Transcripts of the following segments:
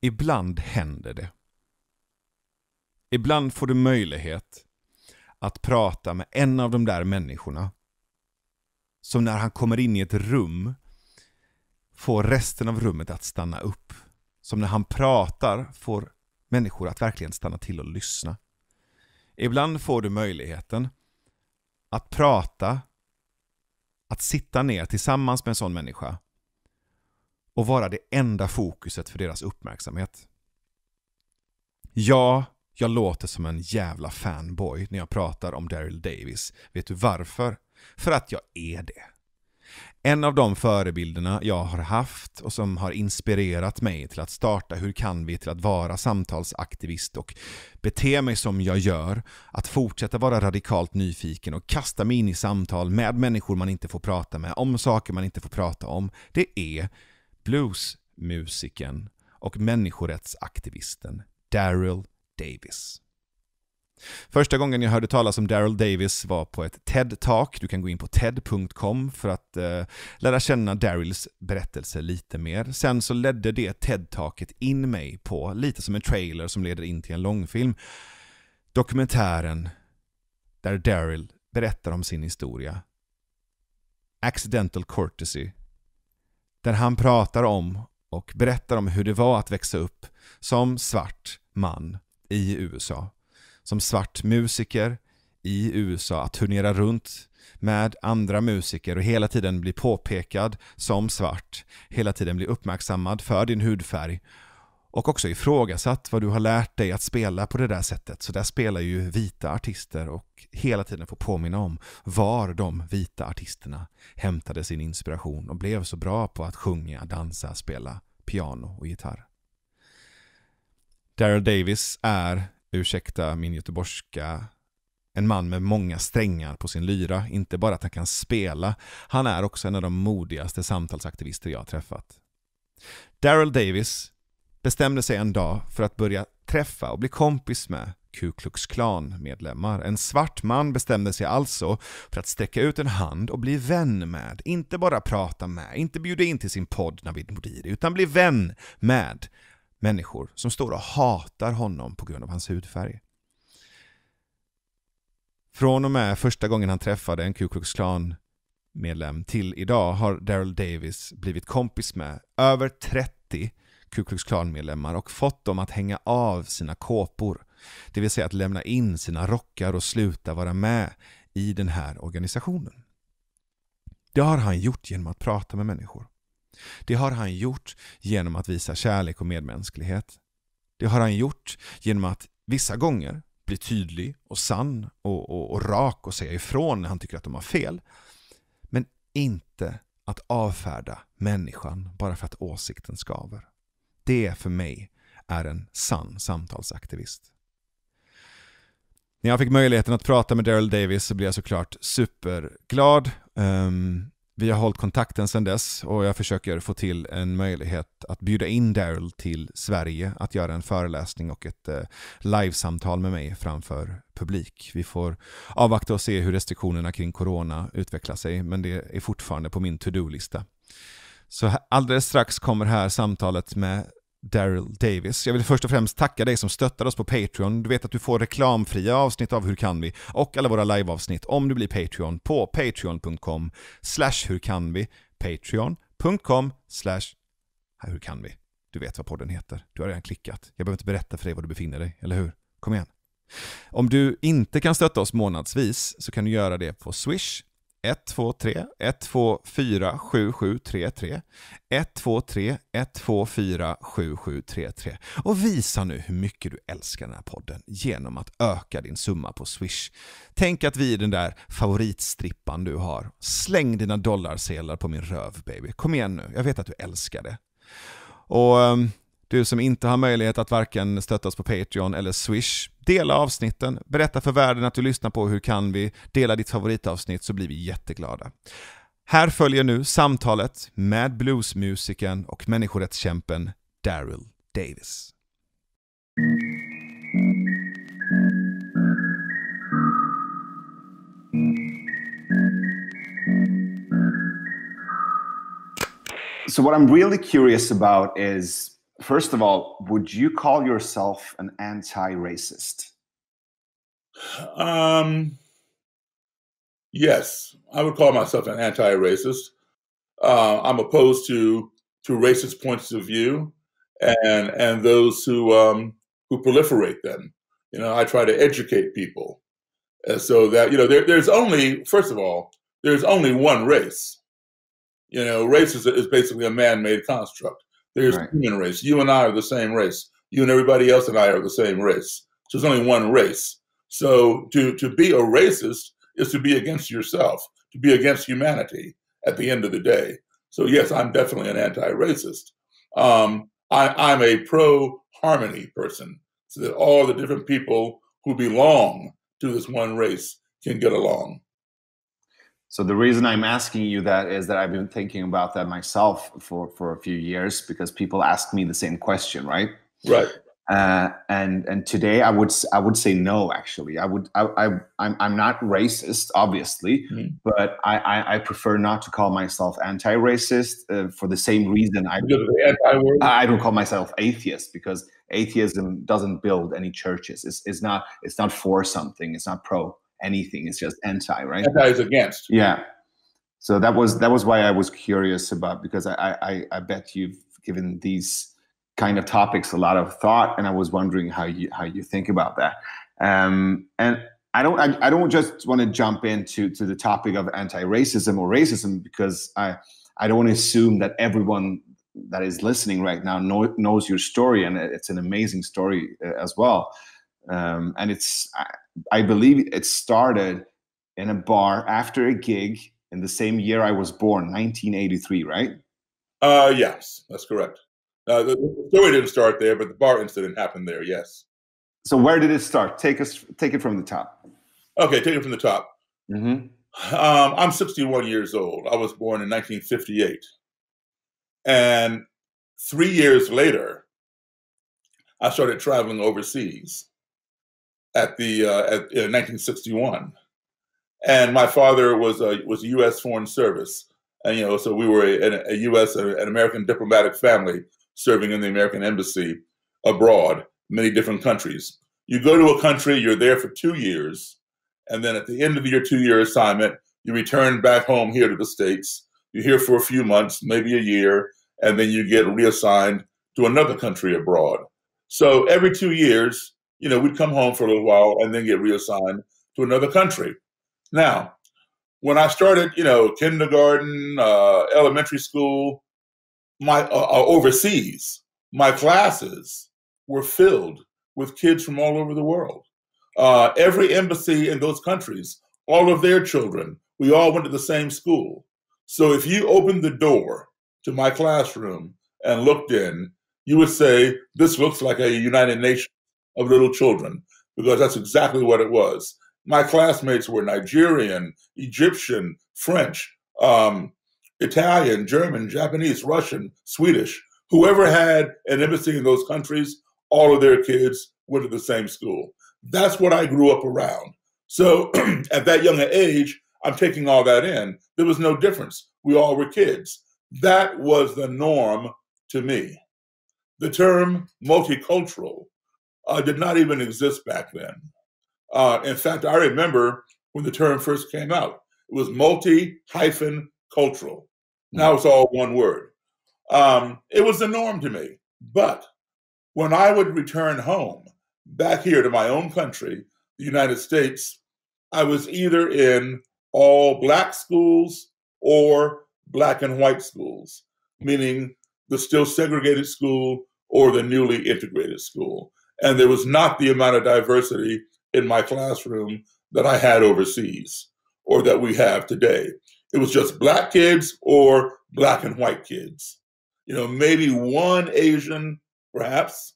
Ibland händer det. Ibland får du möjlighet att prata med en av de där människorna som när han kommer in i ett rum får resten av rummet att stanna upp. Som när han pratar får människor att verkligen stanna till och lyssna. Ibland får du möjligheten att prata, att sitta ner tillsammans med en sån människa och vara det enda fokuset för deras uppmärksamhet. Ja, jag låter som en jävla fanboy när jag pratar om Daryl Davis. Vet du varför? För att jag är det. En av de förebilderna jag har haft och som har inspirerat mig till att starta Hur kan vi till att vara samtalsaktivist och bete mig som jag gör, att fortsätta vara radikalt nyfiken och kasta mig in i samtal med människor man inte får prata med, om saker man inte får prata om, det är bluesmusikern och människorättsaktivisten Daryl Davis. Första gången jag hörde talas om Daryl Davis var på ett TED-talk. Du kan gå in på ted.com för att lära känna Daryls berättelse lite mer. Sen så ledde det TED-talket in mig på, lite som en trailer som leder in till en långfilm, dokumentären där Daryl berättar om sin historia. Accidental Courtesy. Där han pratar om och berättar om hur det var att växa upp som svart man i USA. Som svart musiker i USA, att turnera runt med andra musiker och hela tiden bli påpekad som svart, hela tiden bli uppmärksammad för din hudfärg och också ifrågasatt vad du har lärt dig att spela på det där sättet. Så där spelar ju vita artister och hela tiden får påminna om var de vita artisterna hämtade sin inspiration och blev så bra på att sjunga, dansa, spela piano och gitarr. Daryl Davis är, ursäkta min göteborgska, en man med många strängar på sin lyra. Inte bara att han kan spela, han är också en av de modigaste samtalsaktivister jag har träffat. Daryl Davis bestämde sig en dag för att börja träffa och bli kompis med Ku Klux Klan-medlemmar. En svart man bestämde sig alltså för att sträcka ut en hand och bli vän med. Inte bara prata med, inte bjuda in till sin podd Navid, utan bli vän med människor som står och hatar honom på grund av hans hudfärg. Från och med första gången han träffade en Ku Klux Klan-medlem till idag har Daryl Davis blivit kompis med över 30 Ku Klux Klan-medlemmar och fått dem att hänga av sina kåpor. Det vill säga att lämna in sina rockar och sluta vara med i den här organisationen. Det har han gjort genom att prata med människor. Det har han gjort genom att visa kärlek och medmänsklighet. Det har han gjort genom att vissa gånger bli tydlig och sann och rak och säga ifrån när han tycker att de har fel. Men inte att avfärda människan bara för att åsikten skaver. Det för mig är en sann samtalsaktivist. När jag fick möjligheten att prata med Daryl Davis så blev jag såklart superglad. Vi har hållit kontakten sedan dess och jag försöker få till en möjlighet att bjuda in Daryl till Sverige att göra en föreläsning och ett livesamtal med mig framför publik. Vi får avvakta och se hur restriktionerna kring corona utvecklar sig, men det är fortfarande på min to-do-lista. Så alldeles strax kommer här samtalet med Daryl Davis. Jag vill först och främst tacka dig som stöttar oss på Patreon. Du vet att du får reklamfria avsnitt av Hur kan vi och alla våra liveavsnitt om du blir Patreon på patreon.com/hurkanvi, patreon.com/hurkanvi. Du vet vad podden heter. Du har redan klickat. Jag behöver inte berätta för dig var du befinner dig, eller hur? Kom igen. Om du inte kan stötta oss månadsvis så kan du göra det på Swish 123 124 7733 123 124 7733 och visa nu hur mycket du älskar den här podden genom att öka din summa på Swish. Tänk att vi är den där favoritstrippan du har. Släng dina dollarsedlar på min röv, baby. Kom igen nu, jag vet att du älskar det. Och du som inte har möjlighet att varken stötta oss på Patreon eller Swish, dela avsnitten, berätta för världen att du lyssnar på Hur kan vi, dela ditt favoritavsnitt så blir vi jätteglada. Här följer nu samtalet med bluesmusikern och människorättskämpen Daryl Davis. So what I'm really curious about is First of all, would you call yourself an anti-racist? Yes, I would call myself an anti-racist. I'm opposed to racist points of view and those who proliferate them. You know, I try to educate people so that there's only, first of all, there's only one race. You know, race is basically a man-made construct. There's Right. human race. You and I are the same race. You and everybody else and I are the same race. So there's only one race. So to be a racist is to be against yourself, to be against humanity at the end of the day. So yes, I'm definitely an anti-racist. I'm a pro-harmony person, so that all the different people who belong to this one race can get along. So the reason I'm asking you that is that I've been thinking about that myself for a few years, because people ask me the same question, right? Right. And today I would say no. Actually, I'm not racist, obviously, but I prefer not to call myself anti-racist for the same reason. I don't call myself atheist, because atheism doesn't build any churches. It's not for something. It's not pro anything. It's just anti, right? Anti is against. Yeah. So that was why I was curious about, because I bet you've given these kind of topics a lot of thought, and I was wondering how you think about that. And I don't just want to jump into the topic of anti-racism or racism, because I don't want to assume that everyone that is listening right now knows your story, and it's an amazing story as well. And I believe it started in a bar after a gig in the same year I was born, 1983, right? Yes, that's correct. The story didn't start there, but the bar incident happened there, yes. So where did it start? Take it from the top. Okay, take it from the top. Mm-hmm. I'm 61 years old. I was born in 1958. And 3 years later, I started traveling overseas in 1961. And my father was a U.S. Foreign Service. And, so we were a U.S., an American diplomatic family serving in the American embassy abroad, many different countries. You go to a country, you're there for 2 years, and then at the end of your 2-year assignment, you return back home here to the States. You're here for a few months, maybe a year, and then you get reassigned to another country abroad. So every 2 years, we'd come home for a little while and then get reassigned to another country. Now, when I started, kindergarten, elementary school, my overseas, my classes were filled with kids from all over the world. Every embassy in those countries, all of their children, we all went to the same school. So if you opened the door to my classroom and looked in, you would say, this looks like a United Nations of little children, because that's exactly what it was. My classmates were Nigerian, Egyptian, French, Italian, German, Japanese, Russian, Swedish. Whoever had an embassy in those countries, all of their kids went to the same school. That's what I grew up around. So at that young age, I'm taking all that in. There was no difference. We all were kids. That was the norm to me. The term multicultural did not even exist back then. In fact, I remember when the term first came out, it was multi-cultural. Now it's all one word. It was the norm to me. But when I would return home, back here to my own country, the United States, I was either in all Black schools or Black and white schools, meaning the still segregated school or the newly integrated school. And there was not the amount of diversity in my classroom that I had overseas or that we have today. It was just Black kids or Black and white kids. Maybe one Asian, perhaps,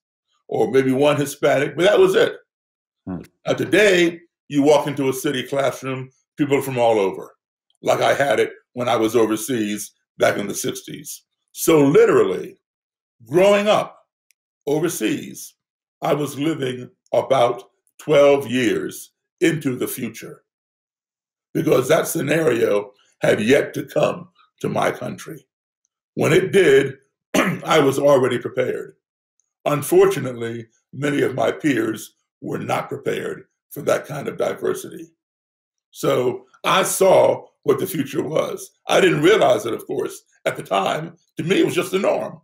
or maybe one Hispanic, but that was it. Today, you walk into a city classroom, people from all over, like I had it when I was overseas back in the 60s. So literally, growing up overseas, I was living about 12 years into the future, because that scenario had yet to come to my country. When it did, I was already prepared. Unfortunately, many of my peers were not prepared for that kind of diversity. So I saw what the future was. I didn't realize it, of course, at the time. To me, it was just the norm.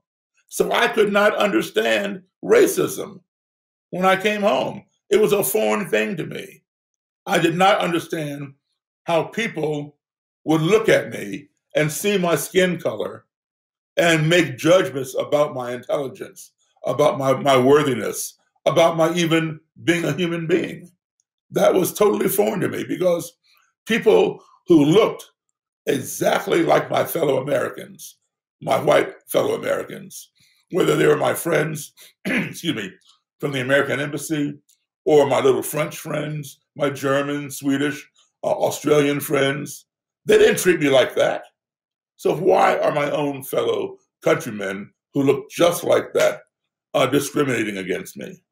So I could not understand racism when I came home. It was a foreign thing to me. I did not understand how people would look at me and see my skin color and make judgments about my intelligence, about my worthiness, about my even being a human being. That was totally foreign to me because people who looked exactly like my fellow Americans, my white fellow Americans, whether they were my friends, excuse me, from the American embassy, or my little French friends, my German, Swedish, Australian friends, they didn't treat me like that. So why are my own fellow countrymen who look just like that discriminating against me?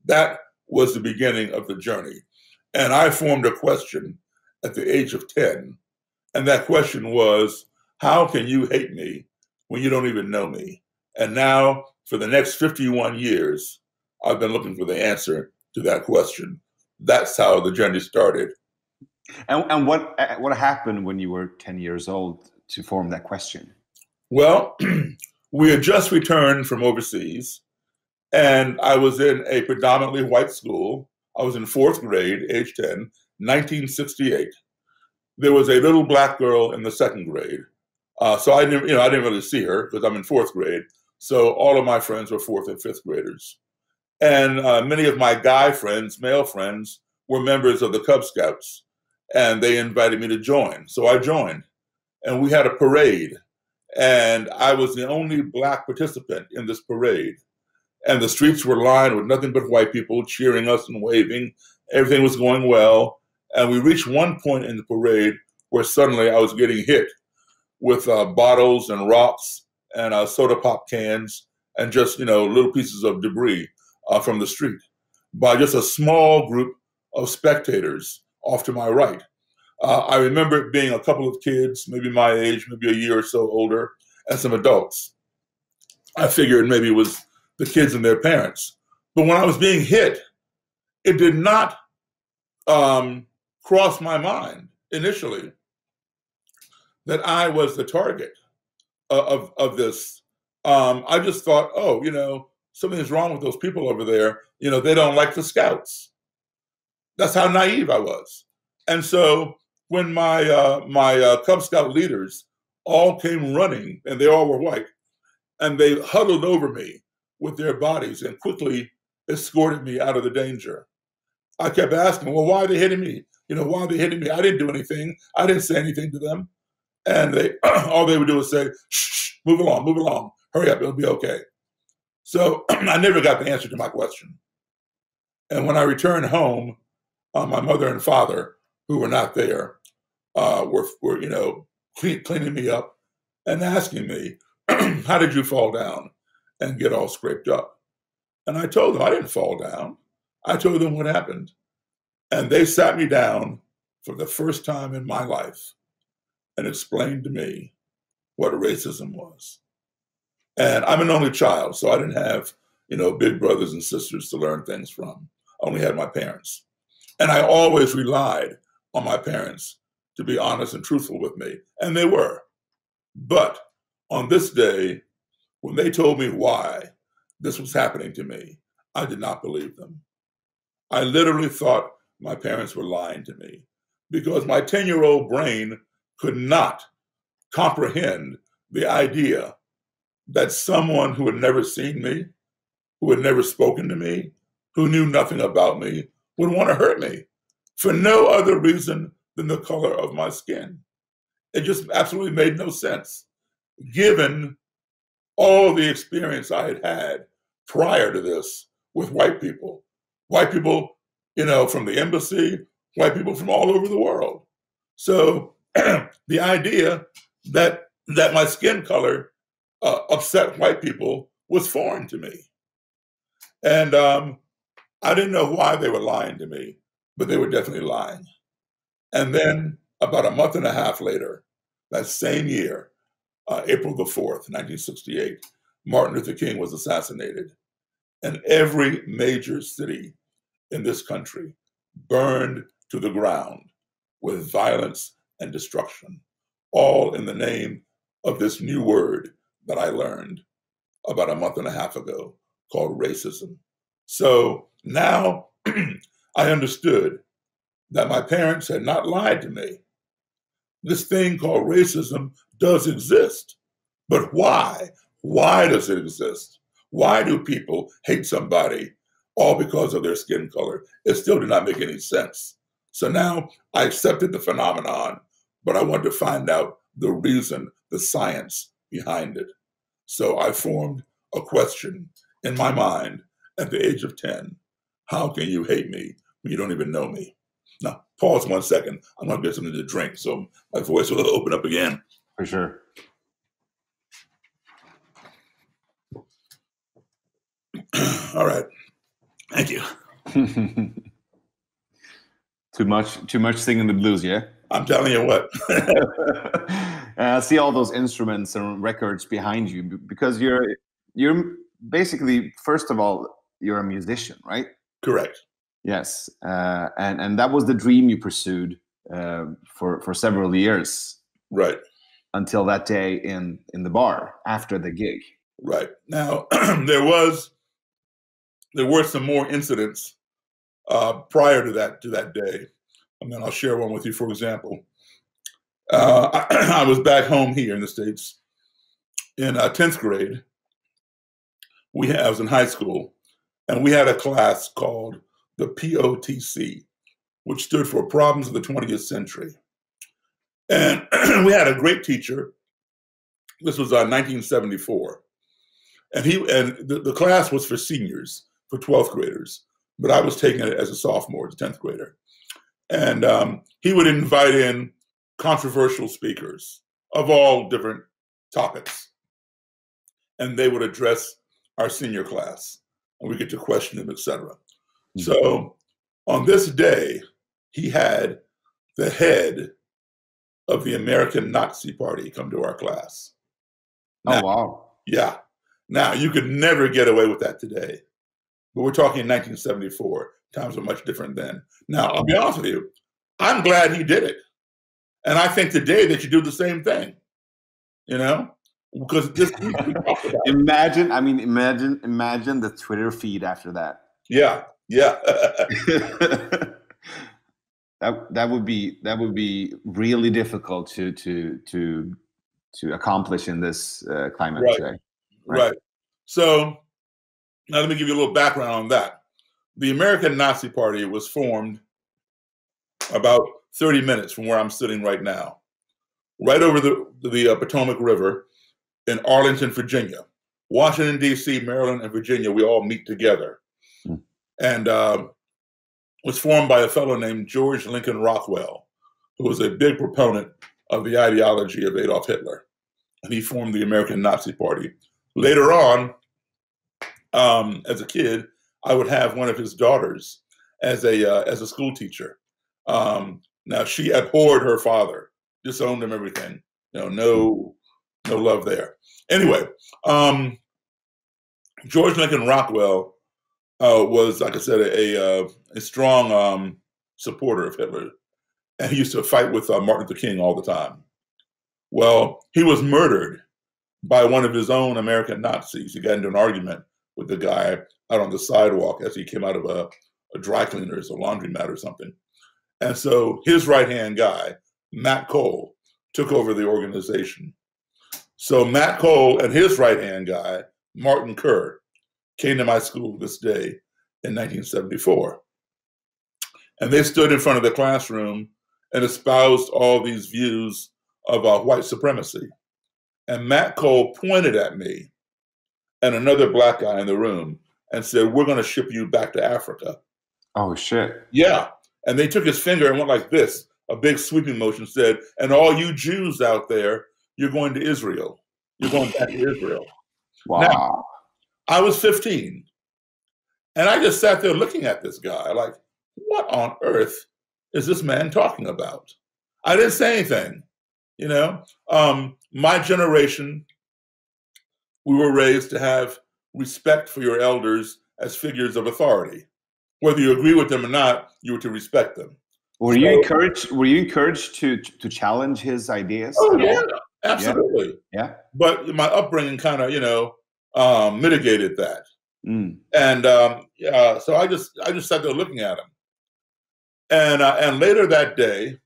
That was the beginning of the journey. And I formed a question at the age of 10. And that question was, how can you hate me when you don't even know me? And now, for the next 51 years, I've been looking for the answer to that question. That's how the journey started. And what happened when you were 10 years old to form that question? Well, we had just returned from overseas, and I was in a predominantly white school. I was in 4th grade, age 10, 1968. There was a little black girl in the 2nd grade. So I didn't really see her because I'm in 4th grade. So all of my friends were 4th and 5th graders. And many of my guy friends, male friends, were members of the Cub Scouts, and they invited me to join. So I joined, and we had a parade, and I was the only black participant in this parade. And the streets were lined with nothing but white people cheering us and waving. Everything was going well. And we reached one point in the parade where suddenly I was getting hit with bottles and rocks and soda pop cans and just, little pieces of debris from the street by just a small group of spectators off to my right. I remember it being a couple of kids, maybe my age, maybe a year or so older, and some adults. I figured maybe it was the kids and their parents. But when I was being hit, it did not cross my mind initially that I was the target of this. I just thought, something is wrong with those people over there. They don't like the Scouts. That's how naive I was. And so when my Cub Scout leaders all came running, and they all were white, and they huddled over me with their bodies and quickly escorted me out of the danger. I kept asking, well, why are they hitting me? Why are they hitting me? I didn't do anything. I didn't say anything to them. And they all they would do was say, shh, move along, hurry up, it'll be okay. So I never got the answer to my question. And when I returned home, my mother and father, who were not there, were cleaning me up and asking me, how did you fall down and get all scraped up? And I told them I didn't fall down. I told them what happened. And they sat me down for the first time in my life and explained to me what racism was. And I'm an only child, so I didn't have, big brothers and sisters to learn things from. I only had my parents. And I always relied on my parents to be honest and truthful with me, and they were. But on this day, when they told me why this was happening to me, I did not believe them. I literally thought my parents were lying to me because my 10-year-old brain could not comprehend the idea that someone who had never seen me, who had never spoken to me, who knew nothing about me, would want to hurt me for no other reason than the color of my skin. It just absolutely made no sense, given all the experience I had had prior to this with white people. White people, from the embassy, white people from all over the world. So the idea that my skin color upset white people was foreign to me. And I didn't know why they were lying to me, but they were definitely lying. And then about a month and a half later, that same year, April the 4th, 1968, Martin Luther King was assassinated. and every major city in this country burned to the ground with violence and destruction, all in the name of this new word that I learned about a month and a half ago called racism. So now I understood that my parents had not lied to me. This thing called racism does exist, but why? Why does it exist? Why do people hate somebody all because of their skin color? It still did not make any sense. So now I accepted the phenomenon, but I wanted to find out the reason, the science behind it. So I formed a question in my mind at the age of 10. How can you hate me when you don't even know me? Now, pause 1 second. I'm going to get something to drink, so my voice will open up again. For sure. All right. Thank you. Too much singing the blues, yeah? I'm telling you what. I see all those instruments and records behind you because you're basically, first of all, you're a musician, right? Correct. Yes, and that was the dream you pursued for several years, right? Until that day in the bar after the gig. Right. Now there were some more incidents prior to that day, and then I'll share one with you. For example, I was back home here in the States in 10th grade. I was in high school, and we had a class called the POTC, which stood for Problems of the 20th Century. And we had a great teacher. This was 1974. And the class was for seniors, for 12th graders, but I was taking it as a sophomore, as a 10th grader. And he would invite in controversial speakers of all different topics. And they would address our senior class, and we get to question them, etc. So on this day, he had the head of the American Nazi Party come to our class. Now, oh, wow. Yeah. Now, you could never get away with that today. But we're talking 1974. Times were much different then. Now, I'll be honest with you. I'm glad he did it. And I think today they should do the same thing. You know? Because this imagine the Twitter feed after that. Yeah. that would be really difficult to accomplish in this climate today. Right. So now let me give you a little background on that. The American Nazi Party was formed about 30 minutes from where I'm sitting right now, right over the Potomac River in Arlington, Virginia. Washington, D.C., Maryland, and Virginia, we all meet together. And was formed by a fellow named George Lincoln Rockwell, who was a big proponent of the ideology of Adolf Hitler. And he formed the American Nazi Party. Later on, as a kid, I would have one of his daughters as a school teacher. Now, she abhorred her father, disowned him, everything. No love there. Anyway, George Lincoln Rockwell was, like I said, a strong supporter of Hitler. And he used to fight with Martin Luther King all the time. Well, he was murdered by one of his own American Nazis. He got into an argument with the guy out on the sidewalk as he came out of a dry cleaner's, a laundromat or something. And so his right-hand guy, Matt Cole, took over the organization. So Matt Cole and his right-hand guy, Martin Kerr, came to my school this day in 1974. And they stood in front of the classroom and espoused all these views of white supremacy. And Matt Cole pointed at me and another black guy in the room and said, "We're going to ship you back to Africa." Oh, shit. Yeah. And they took his finger and went like this, a big sweeping motion, said, "And all you Jews out there, you're going to Israel. You're going back to Israel." Wow. Now, I was 15. And I just sat there looking at this guy like, what on earth is this man talking about? I didn't say anything. My generation, we were raised to have respect for your elders as figures of authority. Whether you agree with them or not, you were to respect them. Were you encouraged to challenge his ideas? Oh yeah, absolutely. Yeah. But my upbringing kind of, mitigated that. And so I just sat there looking at him. And later that day,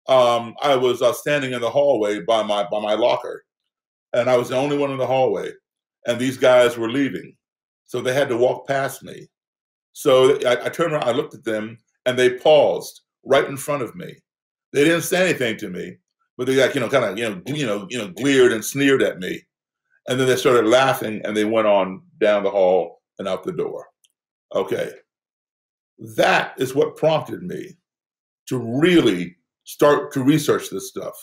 I was standing in the hallway by my locker, and I was the only one in the hallway, and these guys were leaving, so they had to walk past me. So I turned around, I looked at them, and they paused right in front of me. They didn't say anything to me, but they glared and sneered at me, and then they started laughing, and they went on down the hall and out the door. Okay, that is what prompted me to really start to research this stuff.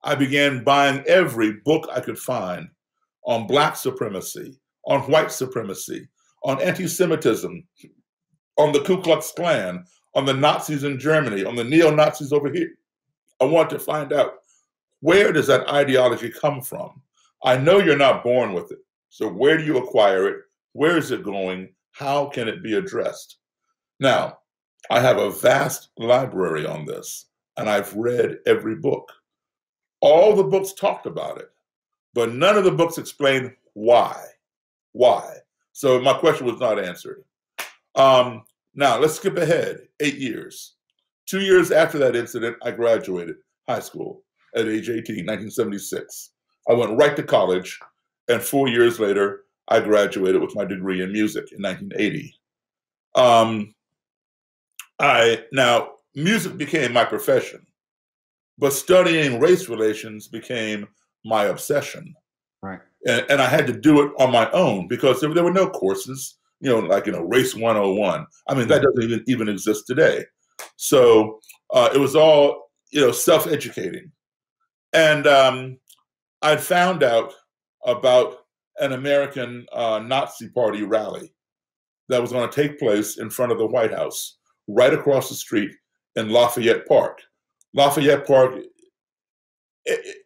I began buying every book I could find on Black supremacy, on white supremacy, on anti-Semitism, on the Ku Klux Klan, on the Nazis in Germany, on the neo-Nazis over here. I want to find out, where does that ideology come from? I know you're not born with it. So where do you acquire it? Where is it going? How can it be addressed? Now, I have a vast library on this, and I've read every book. All the books talked about it, but none of the books explained why. Why? So my question was not answered. Now, let's skip ahead 8 years. 2 years after that incident, I graduated high school at age 18, 1976. I went right to college, and 4 years later, I graduated with my degree in music in 1980. Now, music became my profession, but studying race relations became my obsession. Right. And I had to do it on my own because there were no courses, Race 101. I mean, that doesn't even exist today. So it was all, self-educating. And I found out about an American Nazi Party rally that was going to take place in front of the White House, right across the street in Lafayette Park. Lafayette Park,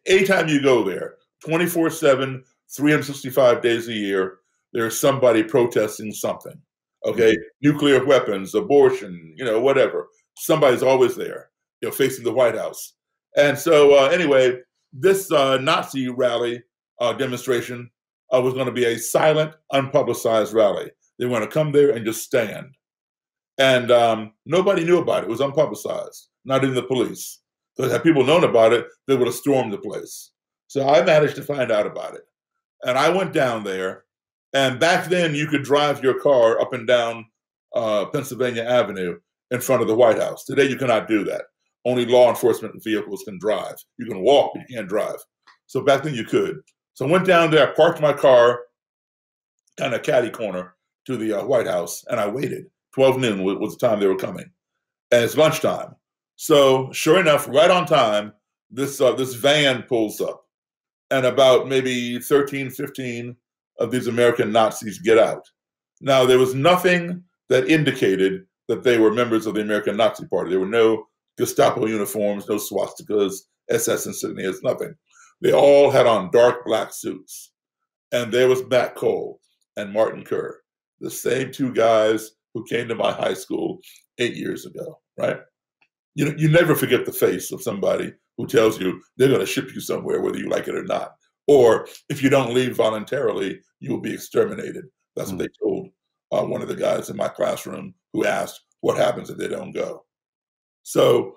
anytime you go there, 24/7, 365 days a year, there's somebody protesting something. Okay, nuclear weapons, abortion, whatever. Somebody's always there, facing the White House. And so anyway, this Nazi rally demonstration was going to be a silent, unpublicized rally. They were going to come there and just stand. And nobody knew about it. It was unpublicized, not even the police. So had people known about it, they would have stormed the place. So I managed to find out about it. And I went down there. And back then, you could drive your car up and down Pennsylvania Avenue in front of the White House. Today, you cannot do that. Only law enforcement vehicles can drive. You can walk, but you can't drive. So back then, you could. So I went down there, I parked my car, kind of catty corner to the White House, and I waited. 12 noon was the time they were coming. And it's lunchtime. So sure enough, right on time, this van pulls up. And about maybe 13, 15 of these American Nazis get out. Now, there was nothing that indicated that they were members of the American Nazi Party. There were no Gestapo uniforms, no swastikas, SS insignias, nothing. They all had on dark black suits. And there was Matt Cole and Martin Kerr, the same two guys who came to my high school 8 years ago, right? You never forget the face of somebody who tells you they're going to ship you somewhere, whether you like it or not. Or if you don't leave voluntarily, you will be exterminated. That's what they told one of the guys in my classroom who asked, what happens if they don't go? So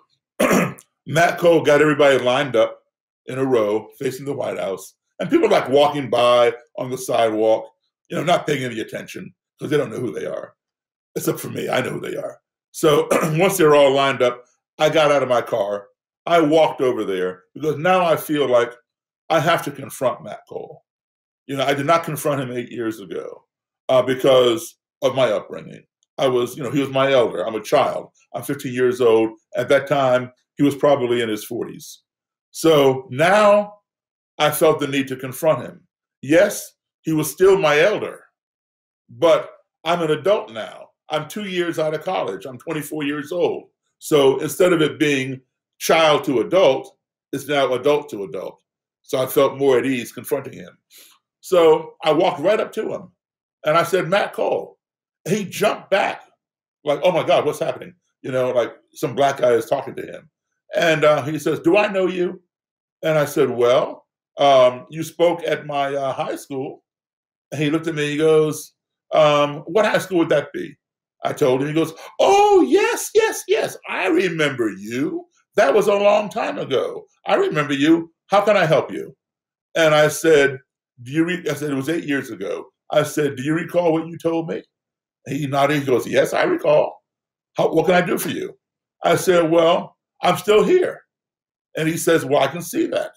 Matt Cole got everybody lined up in a row facing the White House. And people like walking by on the sidewalk, not paying any attention because they don't know who they are. Except for me, I know who they are. So once they're all lined up, I got out of my car. I walked over there because now I feel like I have to confront Matt Cole. I did not confront him 8 years ago because of my upbringing. He was my elder. I'm a child. I'm 15 years old. At that time, he was probably in his 40s. So now I felt the need to confront him. Yes, he was still my elder, but I'm an adult now. I'm 2 years out of college. I'm 24 years old. So instead of it being child to adult, it's now adult to adult. So I felt more at ease confronting him. So I walked right up to him and I said, Matt Cole, He jumped back like, oh my God, what's happening? You know, like some black guy is talking to him. And he says, do I know you? And I said, well, you spoke at my high school. And he looked at me, he goes, what high school would that be? I told him, he goes, oh, yes, yes, yes, I remember you. That was a long time ago. I remember you. How can I help you? And I said, I said, it was 8 years ago. I said, do you recall what you told me? He nodded, he goes, yes, I recall. What can I do for you? I said, well, I'm still here. And he says, well, I can see that.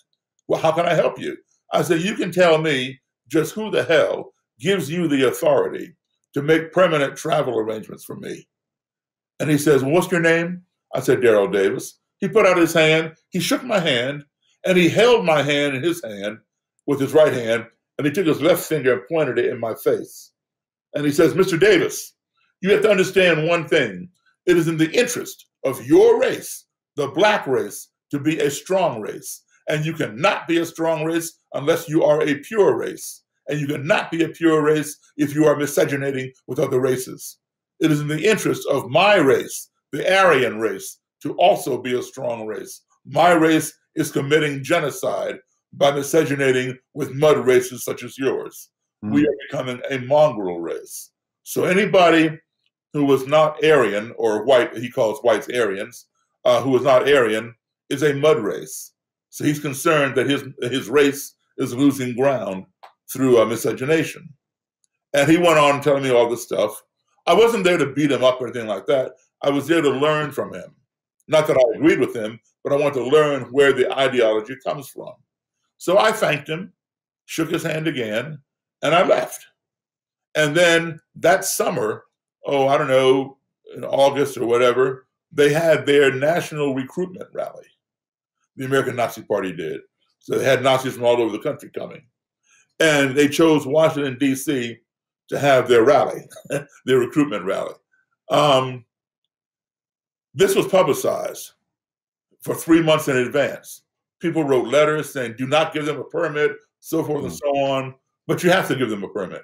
Well, how can I help you? I said, you can tell me just who the hell gives you the authority to make permanent travel arrangements for me. And he says, well, what's your name? I said, Daryl Davis. He put out his hand, he shook my hand, and he held my hand in his hand with his right hand, and he took his left finger and pointed it in my face. And he says, Mr. Davis, you have to understand one thing. It is in the interest of your race, the black race, to be a strong race. And you cannot be a strong race unless you are a pure race. And you cannot be a pure race if you are miscegenating with other races. It is in the interest of my race, the Aryan race, to also be a strong race. My race is committing genocide by miscegenating with mud races such as yours. We are becoming a mongrel race. So anybody who was not Aryan, or white, he calls whites Aryans, who was not Aryan, is a mud race. So he's concerned that his race is losing ground through miscegenation. And he went on telling me all this stuff. I wasn't there to beat him up or anything like that. I was there to learn from him. Not that I agreed with him, but I wanted to learn where the ideology comes from. So I thanked him, shook his hand again, and I left. And then that summer, I don't know, in August or whatever, they had their national recruitment rally. The American Nazi Party did. So they had Nazis from all over the country coming. And they chose Washington, D.C. to have their rally, their recruitment rally. This was publicized for 3 months in advance. People wrote letters saying, do not give them a permit, so forth and so on, but you have to give them a permit.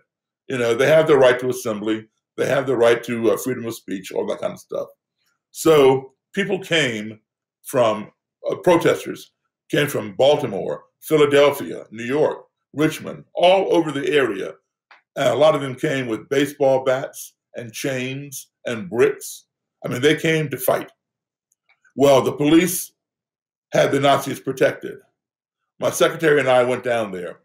You know, they have the right to assembly, they have the right to freedom of speech, all that kind of stuff. So people came from, protesters came from Baltimore, Philadelphia, New York, Richmond, all over the area. And a lot of them came with baseball bats and chains and bricks. I mean, they came to fight. Well, the police had the Nazis protected. My secretary and I went down there,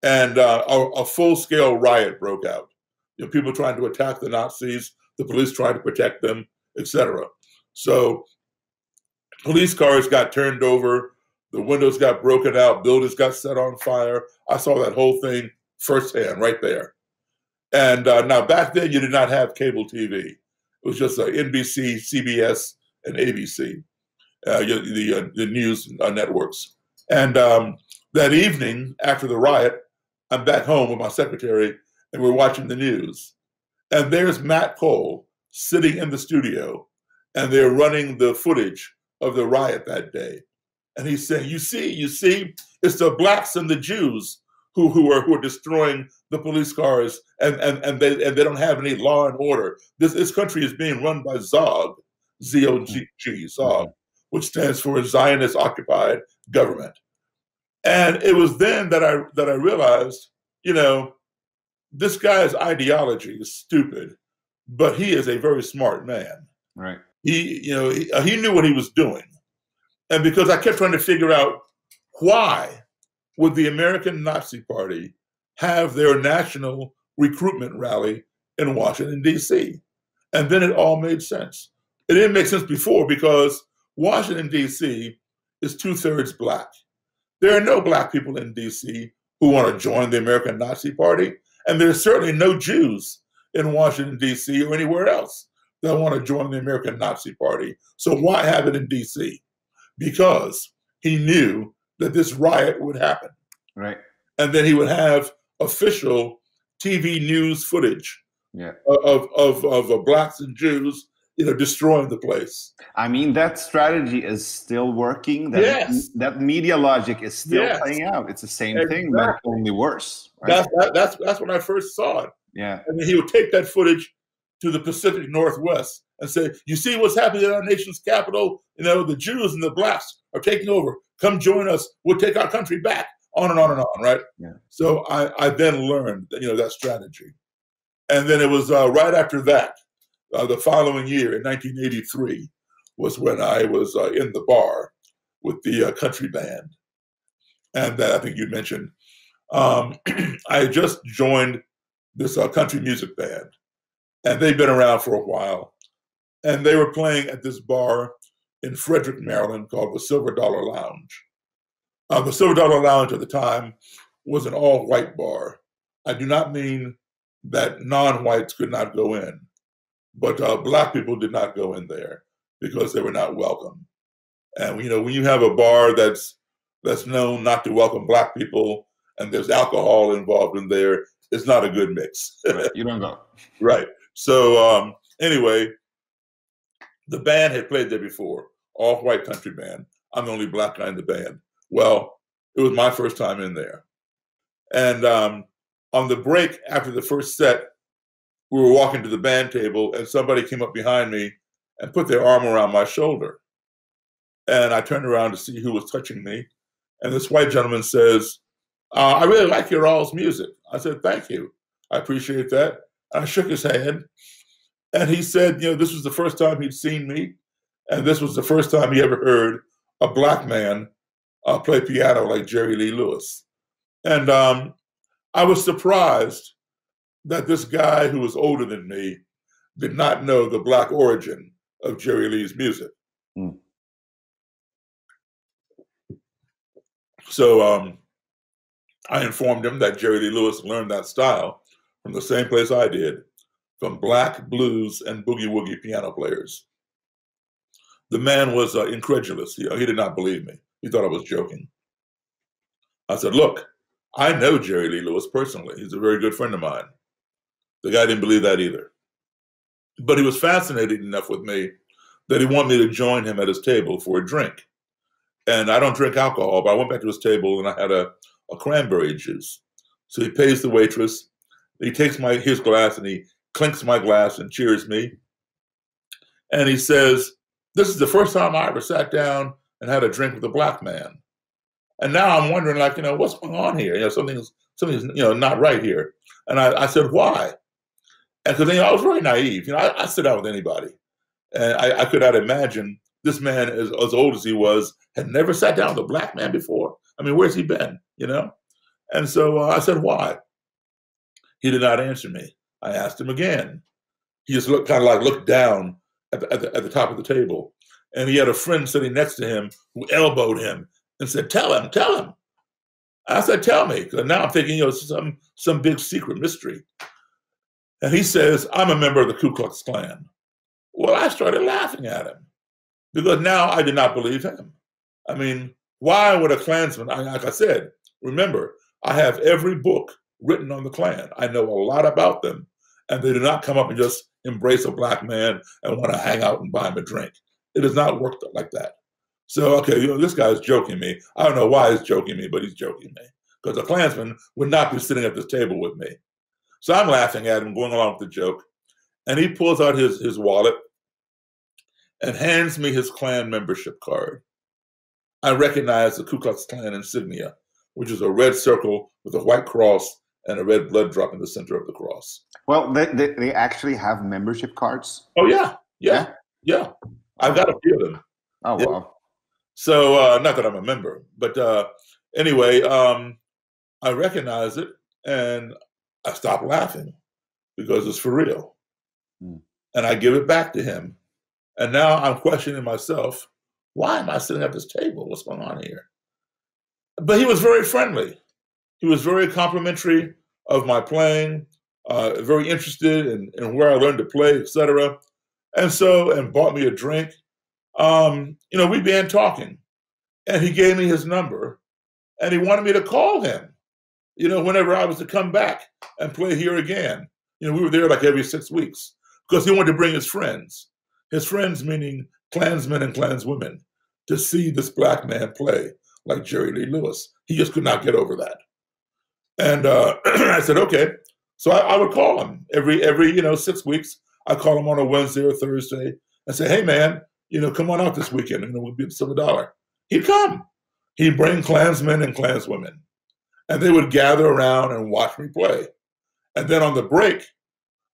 and a full-scale riot broke out. You know, people trying to attack the Nazis, the police trying to protect them, etc. So police cars got turned over, the windows got broken out, buildings got set on fire. I saw that whole thing firsthand right there. And now back then you did not have cable TV. It was just NBC, CBS, and ABC, the news networks. And that evening after the riot, I'm back home with my secretary and we're watching the news. And there's Matt Cole sitting in the studio and they're running the footage of the riot that day. And he's saying, you see, it's the blacks and the Jews who are destroying the police cars, and they don't have any law and order. This country is being run by ZOG, Z-O-G, ZOG, which stands for Zionist Occupied Government. And it was then that I realized, you know, this guy's ideology is stupid, but he is a very smart man. Right. He knew what he was doing. And because I kept trying to figure out why would the American Nazi Party have their national recruitment rally in Washington, D.C.? And then it all made sense. It didn't make sense before because Washington, D.C. is 2/3 black. There are no black people in D.C. who want to join the American Nazi Party. And there's certainly no Jews in Washington, D.C. or anywhere else that want to join the American Nazi Party. So why have it in D.C.? Because he knew that this riot would happen. Right. And then he would have official TV news footage of blacks and Jews, you know, destroying the place. I mean, that strategy is still working. That media logic is still playing out. It's the same thing, but only worse. Right? That's when I first saw it. Yeah. And then he would take that footage to the Pacific Northwest and say, you see what's happening in our nation's capital? You know, the Jews and the blacks are taking over. Come join us. We'll take our country back. On and on and on, right? Yeah. So I then learned, that strategy. And then it was right after that, the following year in 1983, was when I was in the bar with the country band. And that I think you mentioned. I had just joined this country music band, and they'd been around for a while. And they were playing at this bar in Frederick, Maryland called the Silver Dollar Lounge. The Silver Dollar Lounge at the time was an all-white bar. I do not mean that non-whites could not go in, but black people did not go in there because they were not welcome. And when you have a bar that's known not to welcome black people and there's alcohol involved in there, it's not a good mix. You don't go. Right. So anyway, the band had played there before, all-white country band. I'm the only black guy in the band. Well, it was my first time in there. And on the break after the first set, we were walking to the band table and somebody came up behind me and put their arm around my shoulder. And I turned around to see who was touching me. And this white gentleman says, I really like your all's music. I said, thank you. I appreciate that. And I shook his hand. And he said, this was the first time he'd seen me. And this was the first time he ever heard a black man play piano like Jerry Lee Lewis. And I was surprised that this guy who was older than me did not know the black origin of Jerry Lee's music. Mm. So I informed him that Jerry Lee Lewis learned that style from the same place I did, from black, blues, and boogie-woogie piano players. The man was incredulous. He did not believe me. He thought I was joking. I said, look, I know Jerry Lee Lewis personally. He's a very good friend of mine. The guy didn't believe that either. But he was fascinated enough with me that he wanted me to join him at his table for a drink. And I don't drink alcohol, but I went back to his table and I had a cranberry juice. So he pays the waitress. He takes his glass and he clinks my glass and cheers me. And he says, this is the first time I ever sat down and had a drink with a black man. And now I'm wondering, what's going on here? Something's not right here. And I said, why? And because I was very naive. I sit down with anybody. And I could not imagine this man, as old as he was, had never sat down with a black man before. I mean, where's he been, And so I said, why? He did not answer me. I asked him again. He just looked down at the top of the table. And he had a friend sitting next to him who elbowed him and said, tell him. I said, tell me. Because now I'm thinking, some big secret mystery. And he says, I'm a member of the Ku Klux Klan. Well, I started laughing at him because now I did not believe him. I mean, why would a Klansman, like I said, remember, I have every book written on the Klan. I know a lot about them. And they do not come up and just embrace a black man and want to hang out and buy him a drink. It does not work like that. So, okay, this guy's joking me. I don't know why he's joking me, but he's joking me. Because a Klansman would not be sitting at this table with me. So I'm laughing at him, going along with the joke. And he pulls out his wallet and hands me his Klan membership card. I recognize the Ku Klux Klan insignia, which is a red circle with a white cross and a red blood drop in the center of the cross. Well, they actually have membership cards? Oh, yeah. I've got a few of them. Oh, yeah. wow. So, not that I'm a member, but anyway, I recognize it and I stop laughing because it's for real. Mm. And I give it back to him. And now I'm questioning myself, why am I sitting at this table? What's going on here? But he was very friendly. He was very complimentary of my playing, very interested in where I learned to play, etc. And bought me a drink. We began talking. And he gave me his number. And he wanted me to call him, whenever I was to come back and play here again. We were there like every 6 weeks because he wanted to bring his friends. His friends meaning Klansmen and Klanswomen, to see this black man play like Jerry Lee Lewis. He just could not get over that. And I said, okay. So I would call him every 6 weeks. I call him on a Wednesday or Thursday and say, hey, man, come on out this weekend and we'll be $1. He'd come. He'd bring Klansmen and Klanswomen, and they would gather around and watch me play. And then on the break,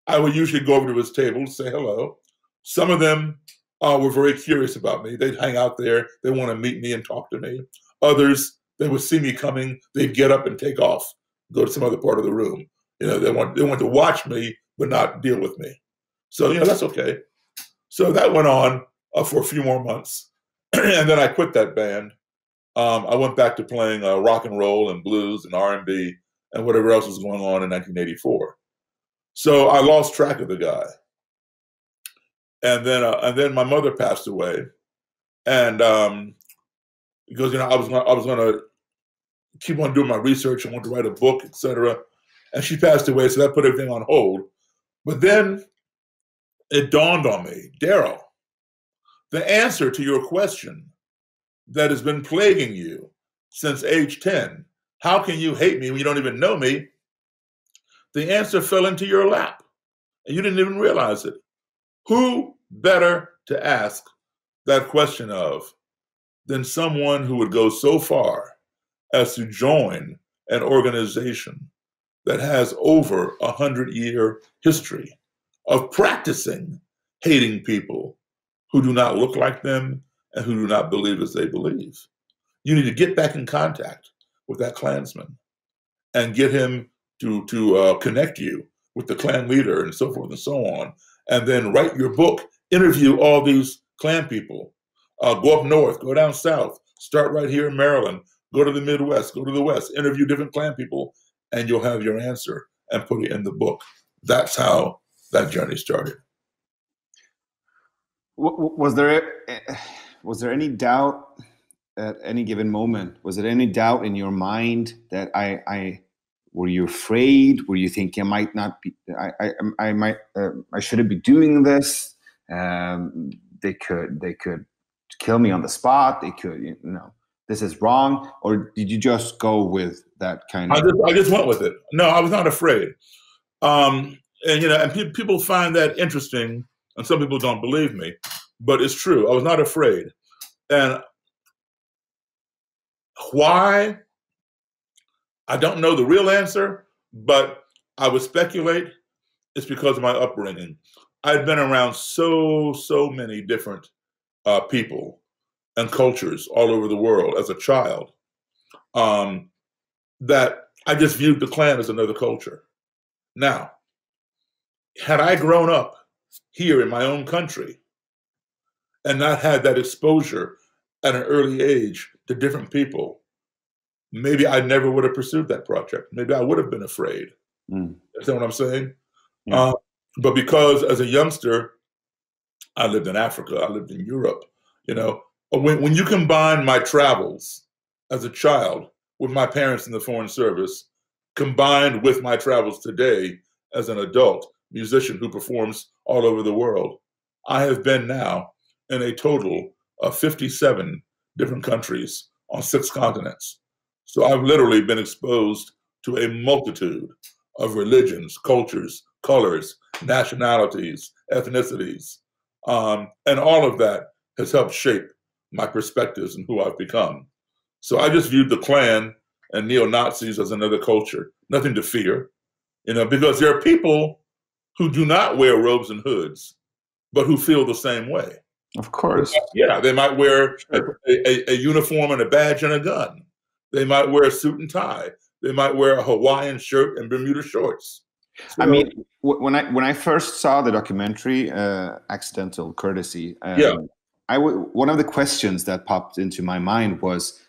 I would usually go over to his table and say hello. Some of them were very curious about me. They'd hang out there. They want to meet me and talk to me. Others, they would see me coming. They'd get up and take off, go to some other part of the room. They want to watch me, but not deal with me. So, that's okay. So that went on for a few more months. And then I quit that band. I went back to playing rock and roll and blues and R&B and whatever else was going on in 1984. So I lost track of the guy. And then my mother passed away. And because, I was going to keep on doing my research. I wanted to write a book, etc. And she passed away, so that put everything on hold. But then it dawned on me, Daryl, the answer to your question that has been plaguing you since age 10, how can you hate me when you don't even know me? The answer fell into your lap, and you didn't even realize it. Who better to ask that question of than someone who would go so far as to join an organization that has over 100-year history of practicing hating people who do not look like them and who do not believe as they believe. You need to get back in contact with that Klansman and get him to connect you with the Klan leader and so forth and so on, and then write your book, interview all these Klan people, go up north, go down south, start right here in Maryland, go to the Midwest, go to the West, interview different Klan people, and you'll have your answer and put it in the book. That's how that journey started. Was there any doubt at any given moment? Was there any doubt in your mind that were you afraid? Were you thinking I might not be? I shouldn't be doing this. They could kill me on the spot. They could, this is wrong. Or did you just go with that kind of? I just went with it. No, I was not afraid. And people find that interesting, and some people don't believe me, but it's true. I was not afraid. And why? I don't know the real answer, but I would speculate it's because of my upbringing. I'd been around so many different people and cultures all over the world as a child that I just viewed the Klan as another culture. Now, had I grown up here in my own country and not had that exposure at an early age to different people, maybe I never would have pursued that project. Maybe I would have been afraid. Is that what I'm saying? Yeah. But because as a youngster, I lived in Africa, I lived in Europe, when you combine my travels as a child with my parents in the Foreign Service, combined with my travels today as an adult musician who performs all over the world, I have been now in a total of 57 different countries on 6 continents. So I've literally been exposed to a multitude of religions, cultures, colors, nationalities, ethnicities. And all of that has helped shape my perspectives and who I've become. So I just viewed the Klan and neo-Nazis as another culture, nothing to fear, because there are people who do not wear robes and hoods, but who feel the same way. Of course. Yeah, they might wear a uniform and a badge and a gun. They might wear a suit and tie. They might wear a Hawaiian shirt and Bermuda shorts. So, I mean, when I first saw the documentary, Accidental Courtesy, one of the questions that popped into my mind was,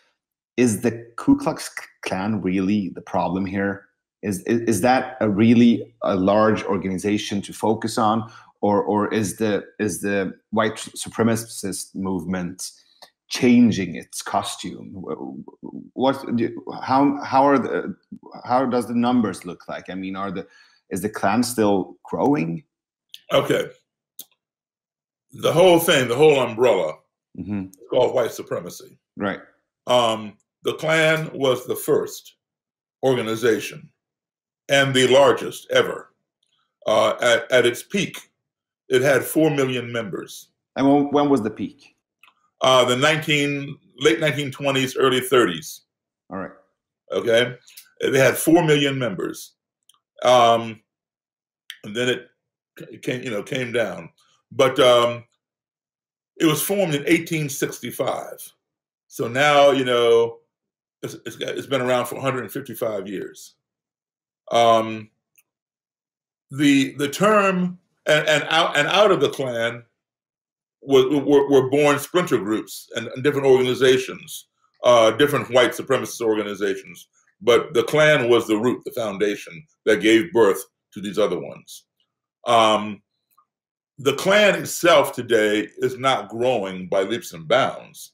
is the Ku Klux Klan really the problem here? Is that really a large organization to focus on, or is the white supremacist movement changing its costume? How does the numbers look like? I mean, is the Klan still growing? Okay. The whole thing, the whole umbrella, is called white supremacy. Right. The Klan was the first organization and the largest ever at its peak It had 4 million members. And when was the peak? The late 1920s, early 30s. All right. Okay, they had 4 million members, and then it came down. But it was formed in 1865. So now it's been around for 155 years. The term and out of the Klan were born splinter groups and different organizations, different white supremacist organizations. But the Klan was the root, the foundation that gave birth to these other ones. The Klan itself today is not growing by leaps and bounds,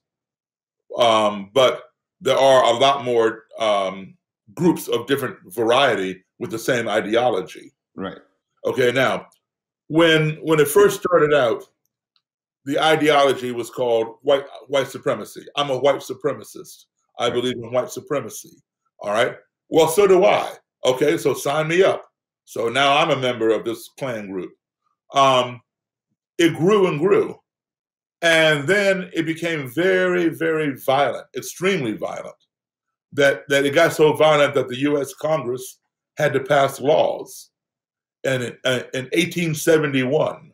but there are a lot more groups of different variety with the same ideology. Right. Okay. Now, when it first started out, the ideology was called white supremacy. I'm a white supremacist. I believe in white supremacy. All right. Well, so do I. Okay, so sign me up. So now I'm a member of this Klan group. It grew and grew. And then it became very, very violent, extremely violent. That it got so violent that the U.S. Congress had to pass laws. And in 1871,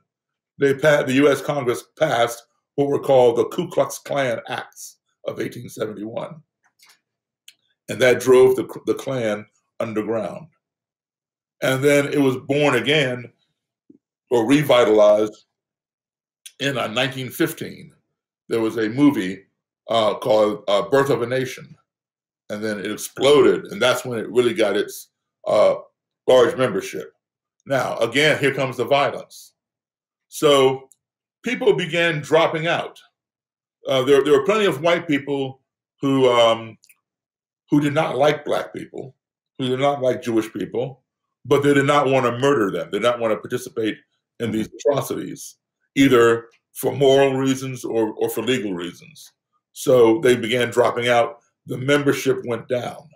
the U.S. Congress passed what were called the Ku Klux Klan Acts of 1871. And that drove the Klan underground. And then it was born again or revitalized in 1915. There was a movie called Birth of a Nation. And then it exploded. And that's when it really got its large membership. Now, again, here comes the violence. So people began dropping out. There were plenty of white people who did not like Black people, who did not like Jewish people, but they did not want to murder them. They did not want to participate in these atrocities, either for moral reasons or for legal reasons. So they began dropping out. The membership went down.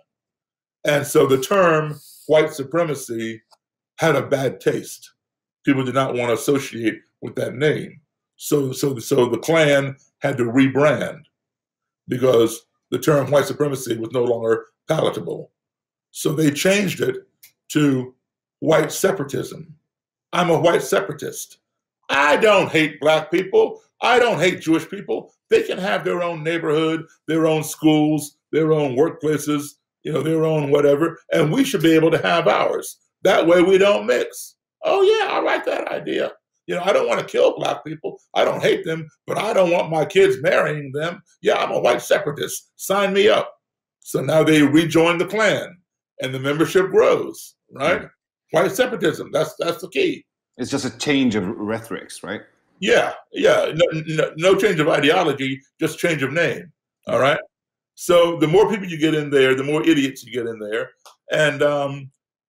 And so the term white supremacy had a bad taste. People did not want to associate with that name. So the Klan had to rebrand because the term white supremacy was no longer palatable. So they changed it to white separatism. I'm a white separatist. I don't hate Black people. I don't hate Jewish people. They can have their own neighborhood, their own schools, their own workplaces, their own whatever, and we should be able to have ours. That way we don't mix. Oh yeah, I like that idea. I don't want to kill Black people. I don't hate them, but I don't want my kids marrying them. Yeah, I'm a white separatist. Sign me up. So now they rejoin the Klan and the membership grows, right? Mm. White separatism, that's the key. It's just a change of rhetorics, right? Yeah. No change of ideology, just change of name, all right? So the more people you get in there, the more idiots you get in there, and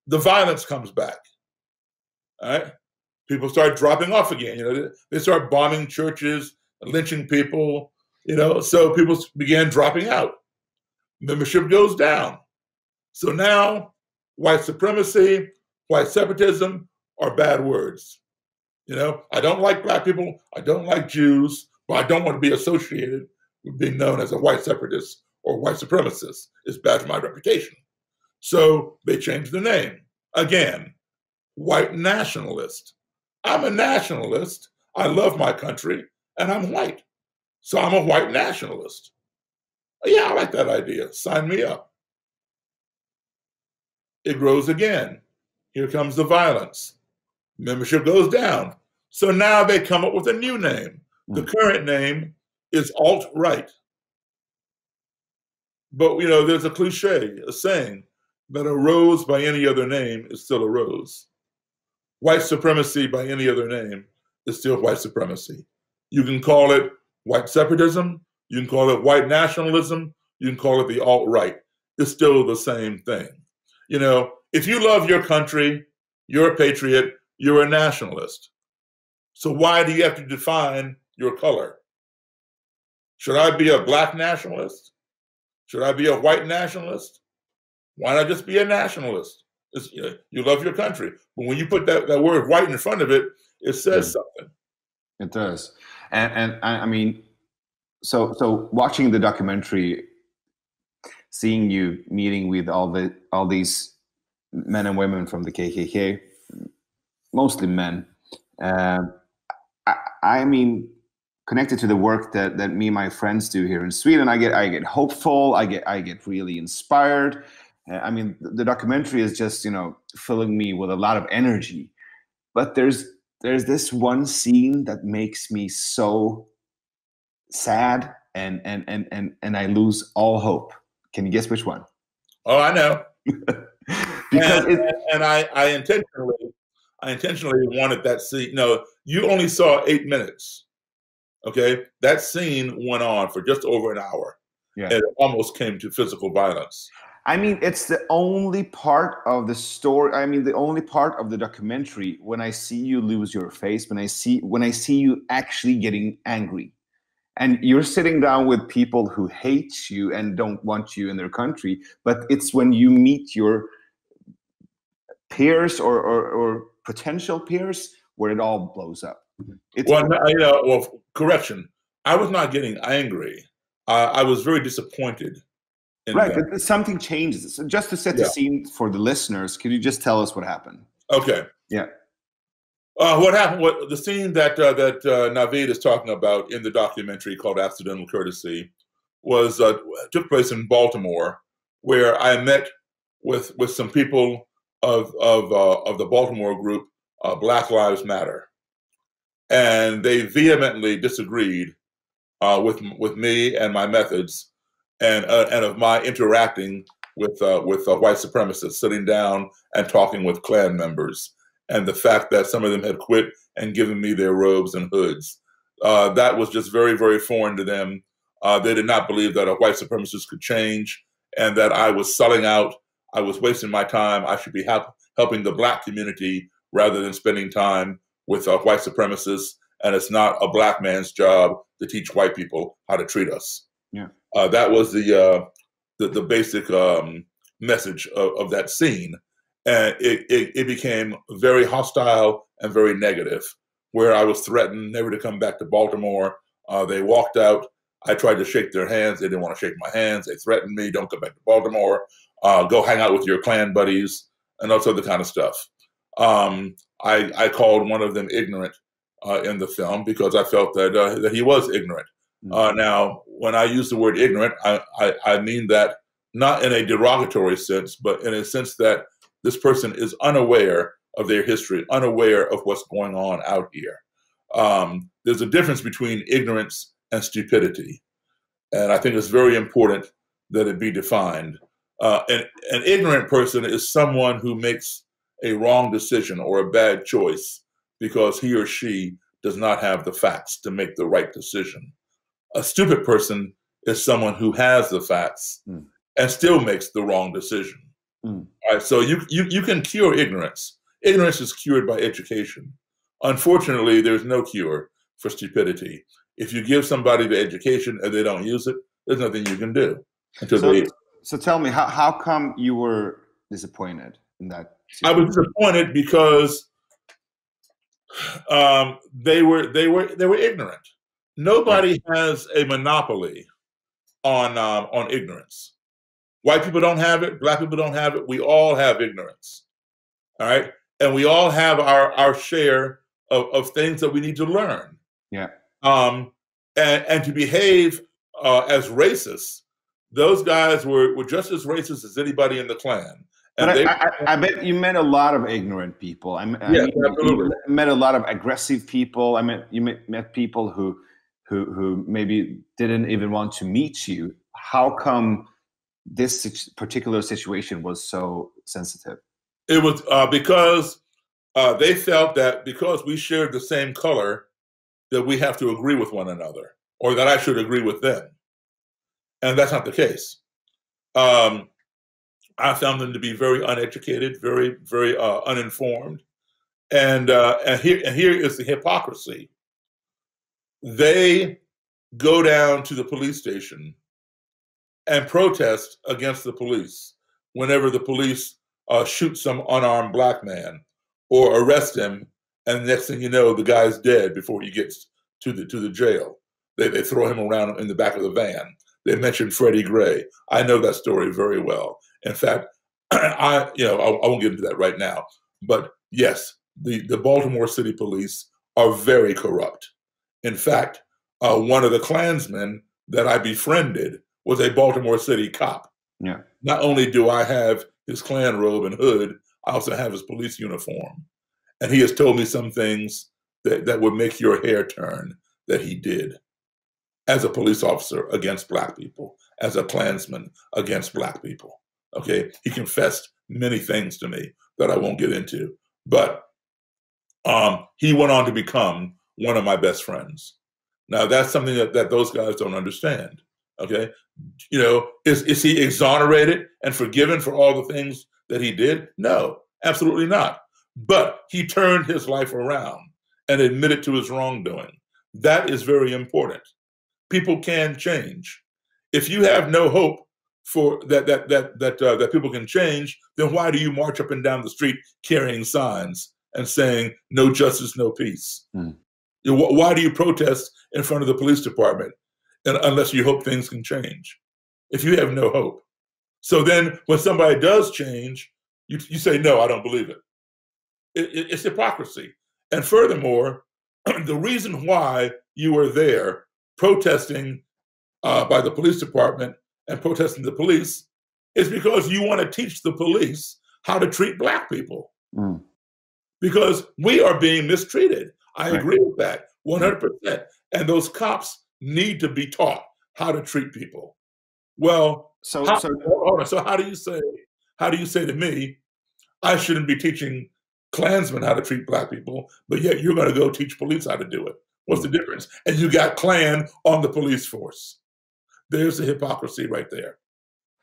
the violence comes back, all right? People start dropping off again. They start bombing churches, lynching people, so people began dropping out. Membership goes down. So now white supremacy, white separatism are bad words. I don't like Black people. I don't like Jews, but I don't want to be associated with being known as a white separatist or white supremacist. It's bad for my reputation. So they changed the name. Again, white nationalist. I'm a nationalist. I love my country, and I'm white. So I'm a white nationalist. Yeah, I like that idea. Sign me up. It grows again. Here comes the violence. Membership goes down. So now they come up with a new name. The current name is alt-right. But, there's a cliche, a saying, that a rose by any other name is still a rose. White supremacy by any other name is still white supremacy. You can call it white separatism. You can call it white nationalism. You can call it the alt-right. It's still the same thing. If you love your country, you're a patriot, you're a nationalist. So why do you have to define your color? Should I be a Black nationalist? Should I be a white nationalist? Why not just be a nationalist? You love your country. But when you put that word white in front of it, it says something. It does. And I mean, so watching the documentary, seeing you meeting with all these men and women from the KKK, mostly men. I mean, connected to the work that me and my friends do here in Sweden, I get hopeful. I get really inspired. I mean, the documentary is just, you know, filling me with a lot of energy. But there's this one scene that makes me so sad, and I lose all hope. Can you guess which one? Oh, I know. Because I intentionally wanted that scene. No, you only saw 8 minutes. Okay, that scene went on for just over an hour. Yeah, and it almost came to physical violence. I mean, it's the only part of the story. I mean, the only part of the documentary when I see you lose your face, when I see you actually getting angry, and you're sitting down with people who hate you and don't want you in their country. But it's when you meet your peers or potential peers where it all blows up. Well, correction. I was not getting angry. I was very disappointed. Right, but something changes. So just to set the scene for the listeners, can you just tell us what happened? Okay. Yeah. What happened? The scene that Navid is talking about in the documentary called "Accidental Courtesy" was took place in Baltimore, where I met with some people of the Baltimore group Black Lives Matter, and they vehemently disagreed with me and my methods, and of my interacting with white supremacists, sitting down and talking with Klan members, and the fact that some of them had quit and given me their robes and hoods. That was just very, very foreign to them. They did not believe that a white supremacist could change, and that I was selling out. I was wasting my time. I should be helping the Black community rather than spending time with white supremacists. And it's not a Black man's job to teach white people how to treat us. Yeah, that was the basic message of that scene, and it became very hostile and very negative, where I was threatened never to come back to Baltimore. They walked out. I tried to shake their hands. They didn't want to shake my hands. They threatened me, "Don't come back to Baltimore. Go hang out with your Klan buddies," and all sorts of kind of stuff. I called one of them ignorant in the film because I felt that he was ignorant. Now, when I use the word ignorant, I mean that not in a derogatory sense, but in a sense that this person is unaware of their history, unaware of what's going on out here. There's a difference between ignorance and stupidity, and I think it's very important that it be defined. An ignorant person is someone who makes a wrong decision or a bad choice because he or she does not have the facts to make the right decision. A stupid person is someone who has the facts and still makes the wrong decision. All right, so you can cure ignorance. Ignorance is cured by education. Unfortunately, there's no cure for stupidity. If you give somebody the education and they don't use it, there's nothing you can do. So tell me, how come you were disappointed in that situation? I was disappointed because they were ignorant. Nobody has a monopoly on ignorance. White people don't have it. Black people don't have it. We all have ignorance. All right, and we all have our share of things that we need to learn. Yeah. And to behave as racists, those guys were just as racist as anybody in the Klan. And but I bet you met a lot of ignorant people. I mean, absolutely. You met a lot of aggressive people. You met people who maybe didn't even want to meet you. How come this particular situation was so sensitive? It was because they felt that because we shared the same color, that we have to agree with one another, or that I should agree with them. And that's not the case. I found them to be very uneducated, very, very uninformed. And here is the hypocrisy. They go down to the police station and protest against the police whenever the police shoot some unarmed Black man or arrest him And the next thing you know, the guy's dead before he gets to the jail. They throw him around in the back of the van. They mentioned Freddie Gray. I know that story very well. In fact, I won't get into that right now. But yes, the Baltimore City Police are very corrupt. In fact, one of the Klansmen that I befriended was a Baltimore City cop. Yeah. Not only do I have his Klan robe and hood, I also have his police uniform. And he has told me some things that would make your hair turn that he did as a police officer against Black people, as a Klansman against Black people. Okay, he confessed many things to me that I won't get into, but he went on to become one of my best friends. Now that's something that those guys don't understand. Okay, is he exonerated and forgiven for all the things that he did? No, absolutely not. But he turned his life around and admitted to his wrongdoing. That is very important. People can change. If you have no hope for that people can change, then why do you march up and down the street carrying signs and saying no justice, no peace? Why do you protest in front of the police department unless you hope things can change? If you have no hope. So then when somebody does change, you say, no, I don't believe it. It's hypocrisy. And furthermore, the reason why you were there protesting by the police department and protesting the police is because you want to teach the police how to treat Black people. Because we are being mistreated. I agree with that 100%. And those cops need to be taught how to treat people. Well, so how do you say to me, I shouldn't be teaching Klansmen how to treat Black people, but yet you're going to go teach police how to do it? What's the difference? And you got Klan on the police force. There's the hypocrisy right there.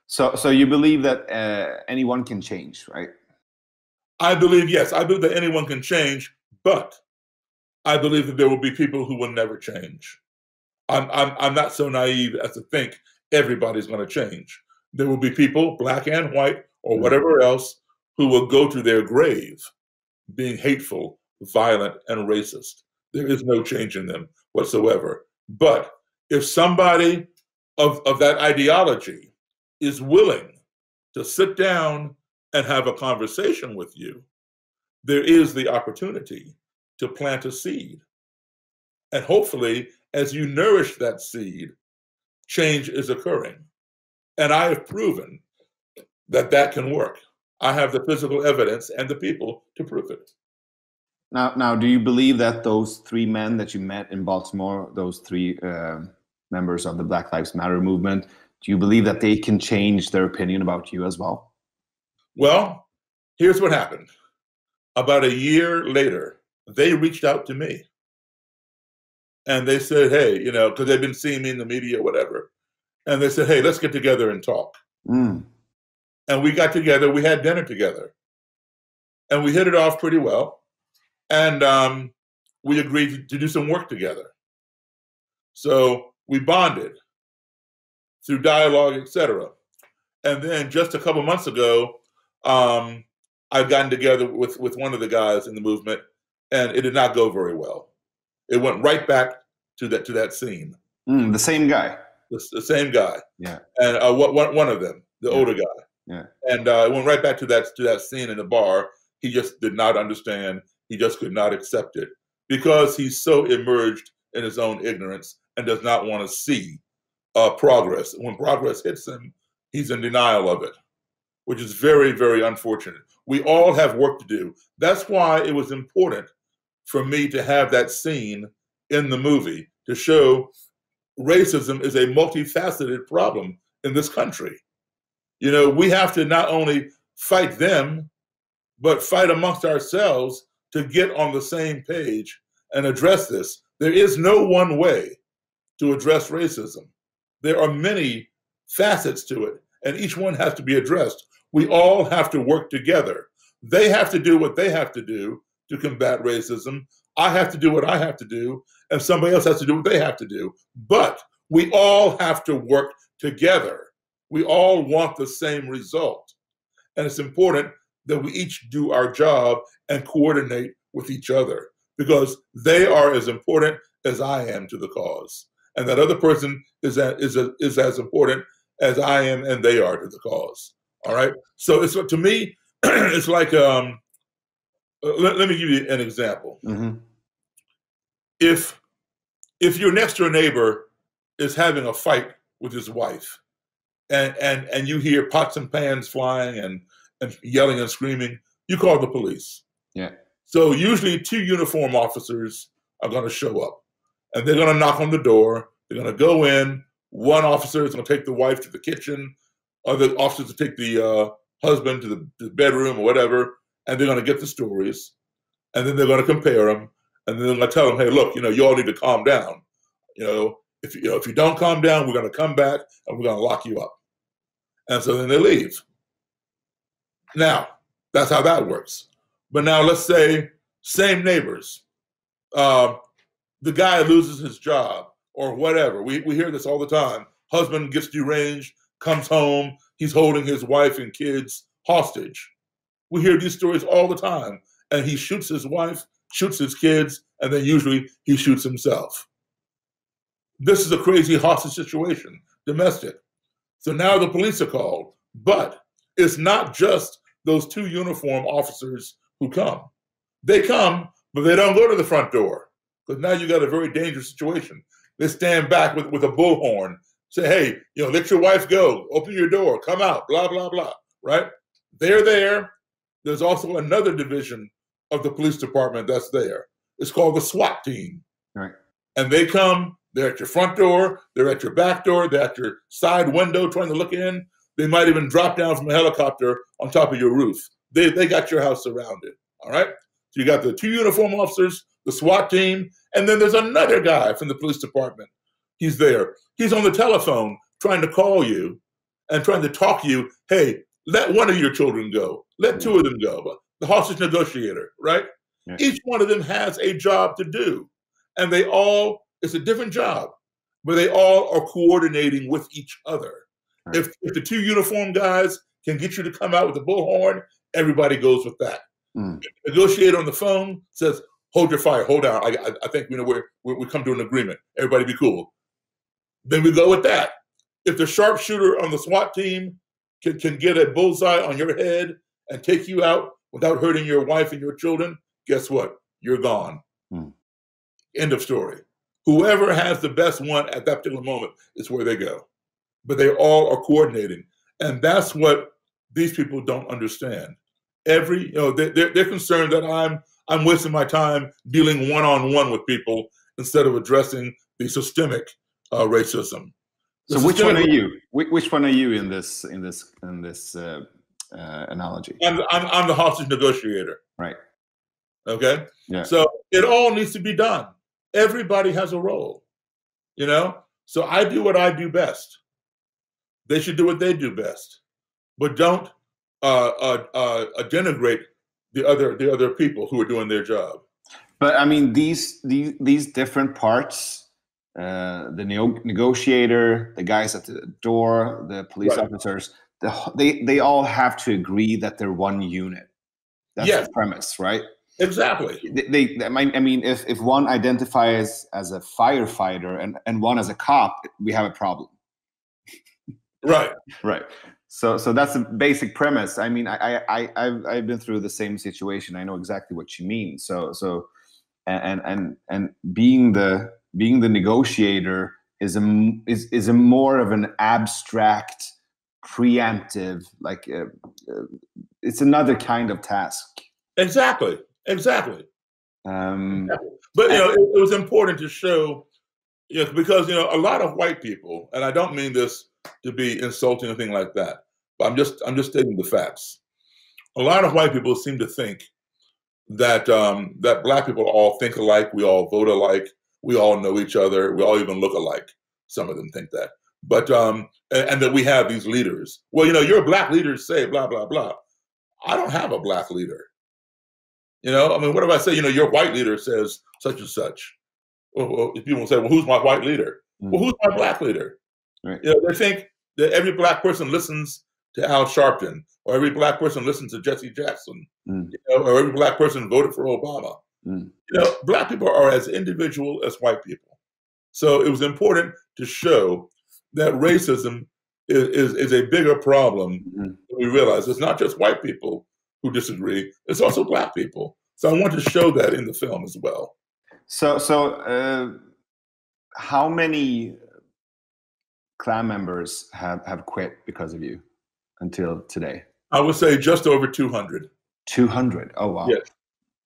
So you believe that anyone can change, right? I believe, yes. I believe that anyone can change, but I believe that there will be people who will never change. I'm not so naive as to think everybody's going to change. There will be people, Black and white or whatever else, who will go to their grave being hateful, violent, and racist. There is no change in them whatsoever. But if somebody of that ideology is willing to sit down and have a conversation with you, there is the opportunity to plant a seed. And hopefully, as you nourish that seed, change is occurring. And I have proven that can work. I have the physical evidence and the people to prove it. Now, do you believe that those three men that you met in Baltimore, those three members of the Black Lives Matter movement, do you believe that they can change their opinion about you as well? Well, here's what happened. About a year later, they reached out to me. And they said, hey, because they've been seeing me in the media, whatever. And they said, hey, let's get together and talk. And we got together, we had dinner together. And we hit it off pretty well. And we agreed to do some work together. So we bonded through dialogue, etc. And then just a couple months ago, I've gotten together with one of the guys in the movement, and it did not go very well. It went right back to that scene. The same guy. The same guy. Yeah. And one of them, the older guy. Yeah. And it went right back to that scene in the bar. He just did not understand. He just could not accept it because he's so immersed in his own ignorance and does not want to see progress. When progress hits him, he's in denial of it, which is very, very unfortunate. We all have work to do. That's why it was important for me to have that scene in the movie to show racism is a multifaceted problem in this country. We have to not only fight them, but fight amongst ourselves to get on the same page and address this. There is no one way to address racism. There are many facets to it, and each one has to be addressed. We all have to work together. They have to do what they have to do to combat racism. I have to do what I have to do, and somebody else has to do what they have to do. But we all have to work together. We all want the same result. And it's important that we each do our job and coordinate with each other. because they are as important as I am to the cause. And that other person is as important as I am and they are to the cause. All right. So it's, to me, it's like, let me give you an example. Mm-hmm. If your next door neighbor is having a fight with his wife, and you hear pots and pans flying and yelling and screaming, you call the police. Yeah. So usually 2 uniform officers are going to show up, and they're going to knock on the door. They're going to go in. One officer is going to take the wife to the kitchen. Other officers will take the husband to the bedroom or whatever, and they're going to get the stories, and then they're going to compare them, and then they're going to tell them, hey, look, you all need to calm down. If you don't calm down, we're going to come back and we're going to lock you up. And so then they leave. Now, that's how that works. But now let's say same neighbors. The guy loses his job or whatever. We hear this all the time. Husband gets deranged, comes home, he's holding his wife and kids hostage. We hear these stories all the time. And he shoots his wife, shoots his kids, and then usually he shoots himself. This is a crazy hostage situation, domestic. So now the police are called. But it's not just those 2 uniform officers who come. They come, but they don't go to the front door, because now you got a very dangerous situation. They stand back with a bullhorn, say, hey, let your wife go, open your door, come out, blah, blah, blah, right? They're there. There's also another division of the police department that's there. It's called the SWAT Team. Right. And they come, they're at your front door, they're at your back door, they're at your side window trying to look in. They might even drop down from a helicopter on top of your roof. They got your house surrounded, all right? So you got the 2 uniform officers, the SWAT team, and then there's another guy from the police department. He's there. He's on the telephone trying to call you and trying to talk to you, hey, let one of your children go. Let 2 of them go. The hostage negotiator, right? Yeah. Each one of them has a job to do. And it's a different job, but they all are coordinating with each other. Right. If the 2 uniform guys can get you to come out with the bullhorn, everybody goes with that. The negotiator on the phone says, hold your fire, hold down. I think we come to an agreement. Everybody be cool. Then we go with that. If the sharpshooter on the SWAT team can get a bullseye on your head and take you out without hurting your wife and your children, guess what? You're gone. End of story. Whoever has the best one at that particular moment is where they go. But they all are coordinating. And that's what these people don't understand. They're concerned that I'm wasting my time dealing one-on-one with people instead of addressing the systemic racism. So which one are you? Which one are you in this analogy? I'm the hostage negotiator. Right. Okay. Yeah. So it all needs to be done. Everybody has a role. So I do what I do best. They should do what they do best, but don't denigrate the other people who are doing their job. But I mean, these different parts, the negotiator, the guys at the door, the police officers, they all have to agree that they're one unit. That's the premise, right? Exactly. I mean, if one identifies as a firefighter and one as a cop, we have a problem. Right. Right. So that's the basic premise. I mean, I've been through the same situation. I know exactly what you mean. So and being the negotiator is a more of an abstract, preemptive, like it's another kind of task. Exactly. But it was important to show, because a lot of white people, and I don't mean this to be insulting or anything like that, but I'm just stating the facts. A lot of white people seem to think that that Black people all think alike, we all vote alike, we all know each other, we all even look alike. Some of them think that, but and that we have these leaders. Well, your Black leaders say blah blah blah. I don't have a Black leader. I mean, what if I say, your white leader says such and such? Well, people say, well, who's my white leader? Well, who's my Black leader? Right. They think that every Black person listens to Al Sharpton, or every Black person listens to Jesse Jackson, or every Black person voted for Obama. You know, black people are as individual as white people. So it was important to show that racism is a bigger problem than we realize. It's not just white people who disagree, it's also black people. So I want to show that in the film as well. So how many Klan members have quit because of you until today? I would say just over 200. 200? Oh, wow. Yes.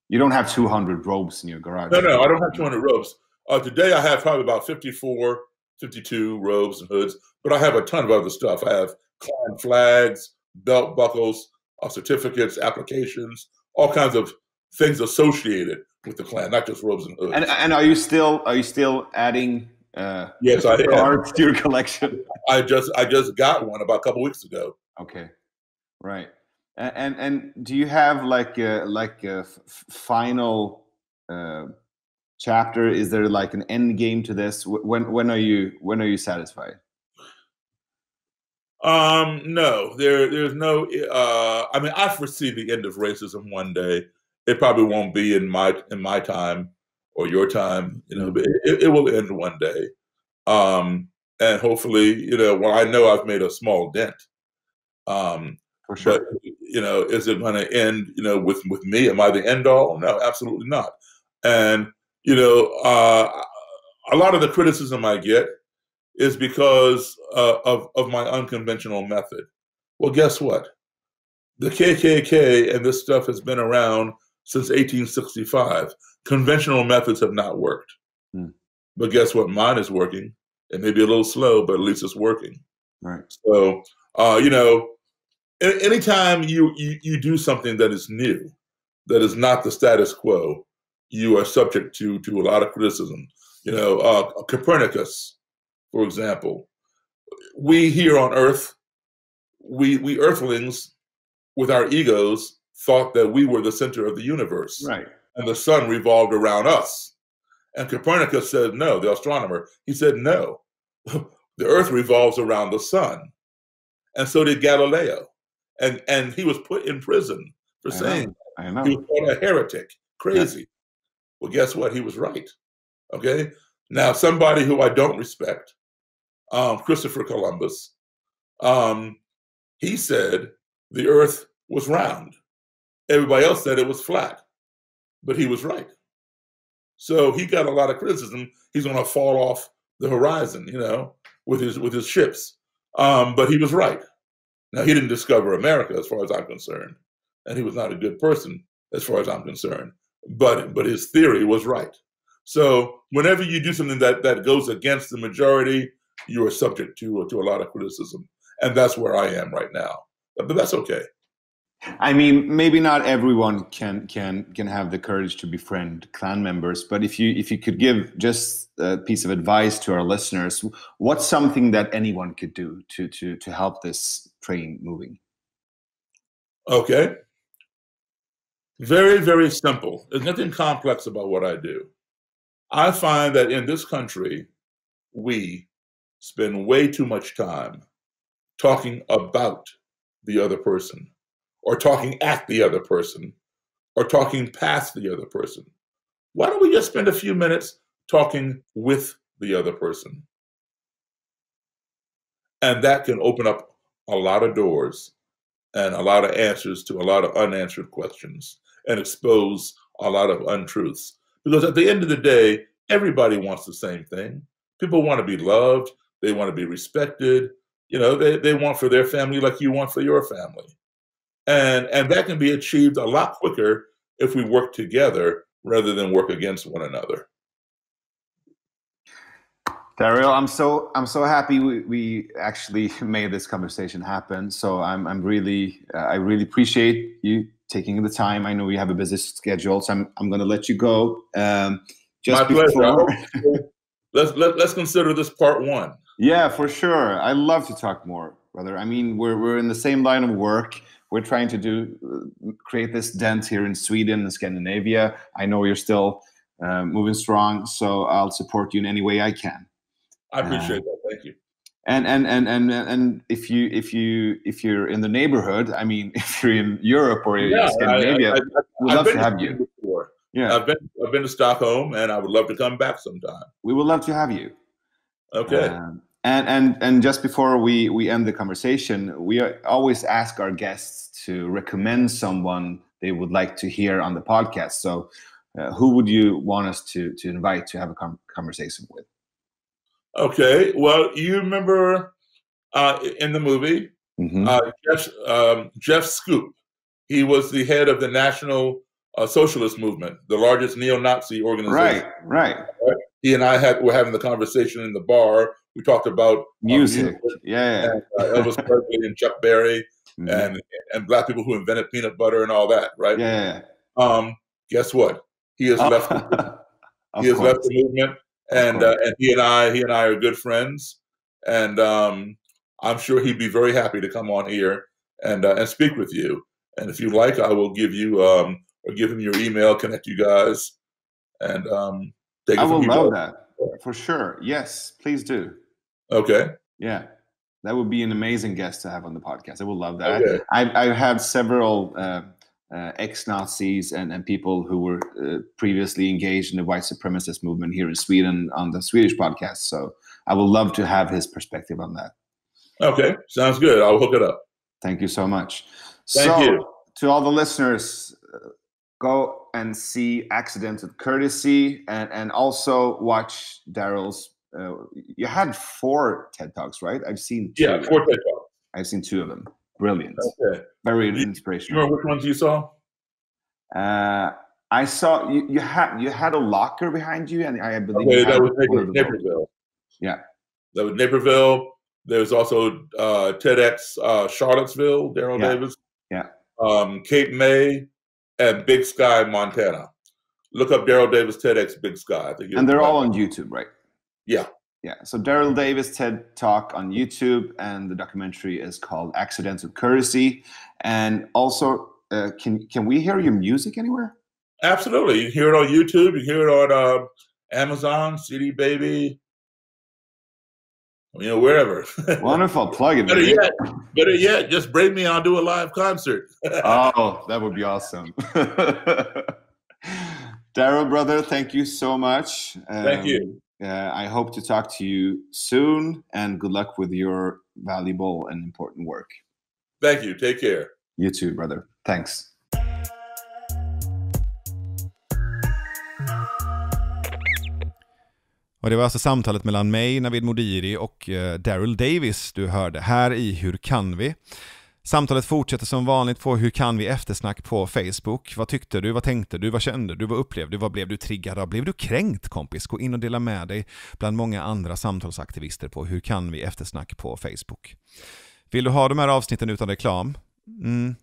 You don't have 200 robes in your garage? No, I don't have 200 robes. Today I have probably about 54, 52 robes and hoods, but I have a ton of other stuff. I have Klan flags, belt buckles, certificates, applications, all kinds of things associated with the Klan, not just robes and hoods. And are you still adding yes, I am. cards to your collection? I just got one about a couple weeks ago. Okay, right. And do you have like a final chapter? Is there like an end game to this? When are you satisfied? No, there's no. I mean, I foresee the end of racism one day. It probably won't be in my time or your time, you know, but it will end one day. And hopefully, you know, well, I know I've made a small dent. For sure. But, you know, is it going to end, you know, with me? Am I the end all? No, absolutely not. And, you know, a lot of the criticism I get is because of my unconventional method. Well, guess what? The KKK and this stuff has been around since 1865. Conventional methods have not worked. But guess what? Mine is working. It may be a little slow, but at least it's working. Right. So, you know, anytime you do something that is new, that is not the status quo, you are subject to a lot of criticism. You know, Copernicus, for example, we here on Earth, we Earthlings, with our egos, thought that we were the center of the universe, right, and the sun revolved around us. And Copernicus said no. The astronomer, he said no. The Earth revolves around the sun, and so did Galileo. And he was put in prison for saying that. I know. He was called a heretic, crazy. Yeah. Well, guess what? He was right. Okay. Now, somebody who I don't respect, Christopher Columbus, he said the Earth was round. Everybody else said it was flat, but he was right. So he got a lot of criticism. He's going to fall off the horizon, you know, with his ships. But he was right. Now, he didn't discover America, as far as I'm concerned, and he was not a good person, as far as I'm concerned. But his theory was right. So whenever you do something that goes against the majority, you are subject to a lot of criticism, and that's where I am right now. But that's okay. I mean, maybe not everyone can have the courage to befriend Klan members, but if you could give just a piece of advice to our listeners, what's something that anyone could do to help this train moving? Okay. Very, very simple. There's nothing complex about what I do. I find that in this country, we spend way too much time talking about the other person, or talking at the other person, or talking past the other person. Why don't we just spend a few minutes talking with the other person? And that can open up a lot of doors and a lot of answers to a lot of unanswered questions and expose a lot of untruths. Because at the end of the day, everybody wants the same thing. People want to be loved. They want to be respected. You know, they want for their family like you want for your family. And that can be achieved a lot quicker if we work together rather than work against one another. Daryl, I'm so happy we actually made this conversation happen. So I really appreciate you taking the time. I know you have a busy schedule, so I'm going to let you go. My pleasure. Let's consider this part one. Yeah, for sure. I love to talk more, brother. I mean, we're in the same line of work. We're trying to create this dent here in Sweden and Scandinavia. I know you're still moving strong, so I'll support you in any way I can. I appreciate that. Thank you. And if you're in the neighborhood, I mean, if you're in Europe or in Scandinavia, we'd love to have you. Before. Yeah. I've been to Stockholm, and I would love to come back sometime. We would love to have you. Okay. And just before we end the conversation, we always ask our guests to recommend someone they would like to hear on the podcast. So who would you want us to invite to have a conversation with? Okay. Well, you remember in the movie, Jeff Scoop. He was the head of the National Socialist Movement, the largest neo-Nazi organization. Right. He and I were having the conversation in the bar. We talked about music. And, Elvis Presley and Chuck Berry and Black people who invented peanut butter and all that, right? Yeah. Guess what? He has left. He has left the movement, and he and I are good friends, and I'm sure he'd be very happy to come on here and speak with you. And if you like, I will give you or give him your email, connect you guys, and take it I will from love that for sure. Yes, please do. Okay. Yeah, that would be an amazing guest to have on the podcast. I would love that. Okay. I've had several ex-Nazis and people who were previously engaged in the white supremacist movement here in Sweden on the Swedish podcast. So I would love to have his perspective on that. Okay, sounds good. I'll hook it up. Thank you so much. Thank you. To all the listeners, go and see Accidental Courtesy and also watch Daryl's. You had 4 TED Talks, right? I've seen 2. Yeah, 4 TED Talks. I've seen 2 of them. Brilliant. Okay. Very You inspirational. remember which ones you saw? I saw you had a locker behind you, and I believe Okay, you had that was one of the Naperville. Yeah. That was Naperville. There's also TEDx Charlottesville, Daryl Davis. Yeah. Cape May, and Big Sky, Montana. Look up Daryl Davis TEDx Big Sky. And they're all on YouTube, right? Yeah. Yeah. So Daryl Davis TED Talk on YouTube, and the documentary is called Accidental Courtesy. And also, can we hear your music anywhere? Absolutely. You can hear it on YouTube. You can hear it on Amazon, CD Baby. Wherever. Wonderful. Plug it. Better yet, just bring me on, do a live concert. Oh, that would be awesome. Daryl, brother, thank you so much. Thank you. I hope to talk to you soon, and good luck with your valuable and important work. Thank you. Take care. You too, brother. Thanks. Och det var alltså samtalet mellan mig, Navid Modiri och Daryl Davis du hörde här i Hur kan vi? Samtalet fortsätter som vanligt på Hur kan vi eftersnack på Facebook. Vad tyckte du? Vad tänkte du? Vad kände du? Vad upplevde du? Vad blev du triggad av? Blev du kränkt, kompis? Gå in och dela med dig bland många andra samtalsaktivister på Hur kan vi eftersnack på Facebook. Vill du ha de här avsnitten utan reklam?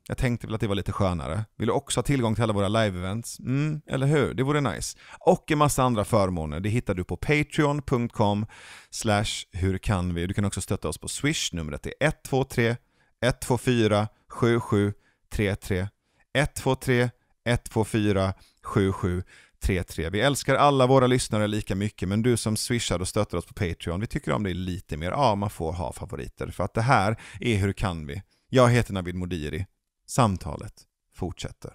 Jag tänkte väl att det var lite skönare. Vill du också ha tillgång till alla våra live-events? Eller hur? Det vore nice. Och en massa andra förmåner. Det hittar du på patreon.com/hurkanvi. Du kan också stötta oss på Swish. Numret är 123 124 7733. 123 124 7733. Vi älskar alla våra lyssnare lika mycket, men du som swishar och stöttar oss på Patreon, vi tycker om det lite mer. Ja, man får ha favoriter, för att det här är Hur kan vi? Jag heter Navid Modiri. Samtalet fortsätter.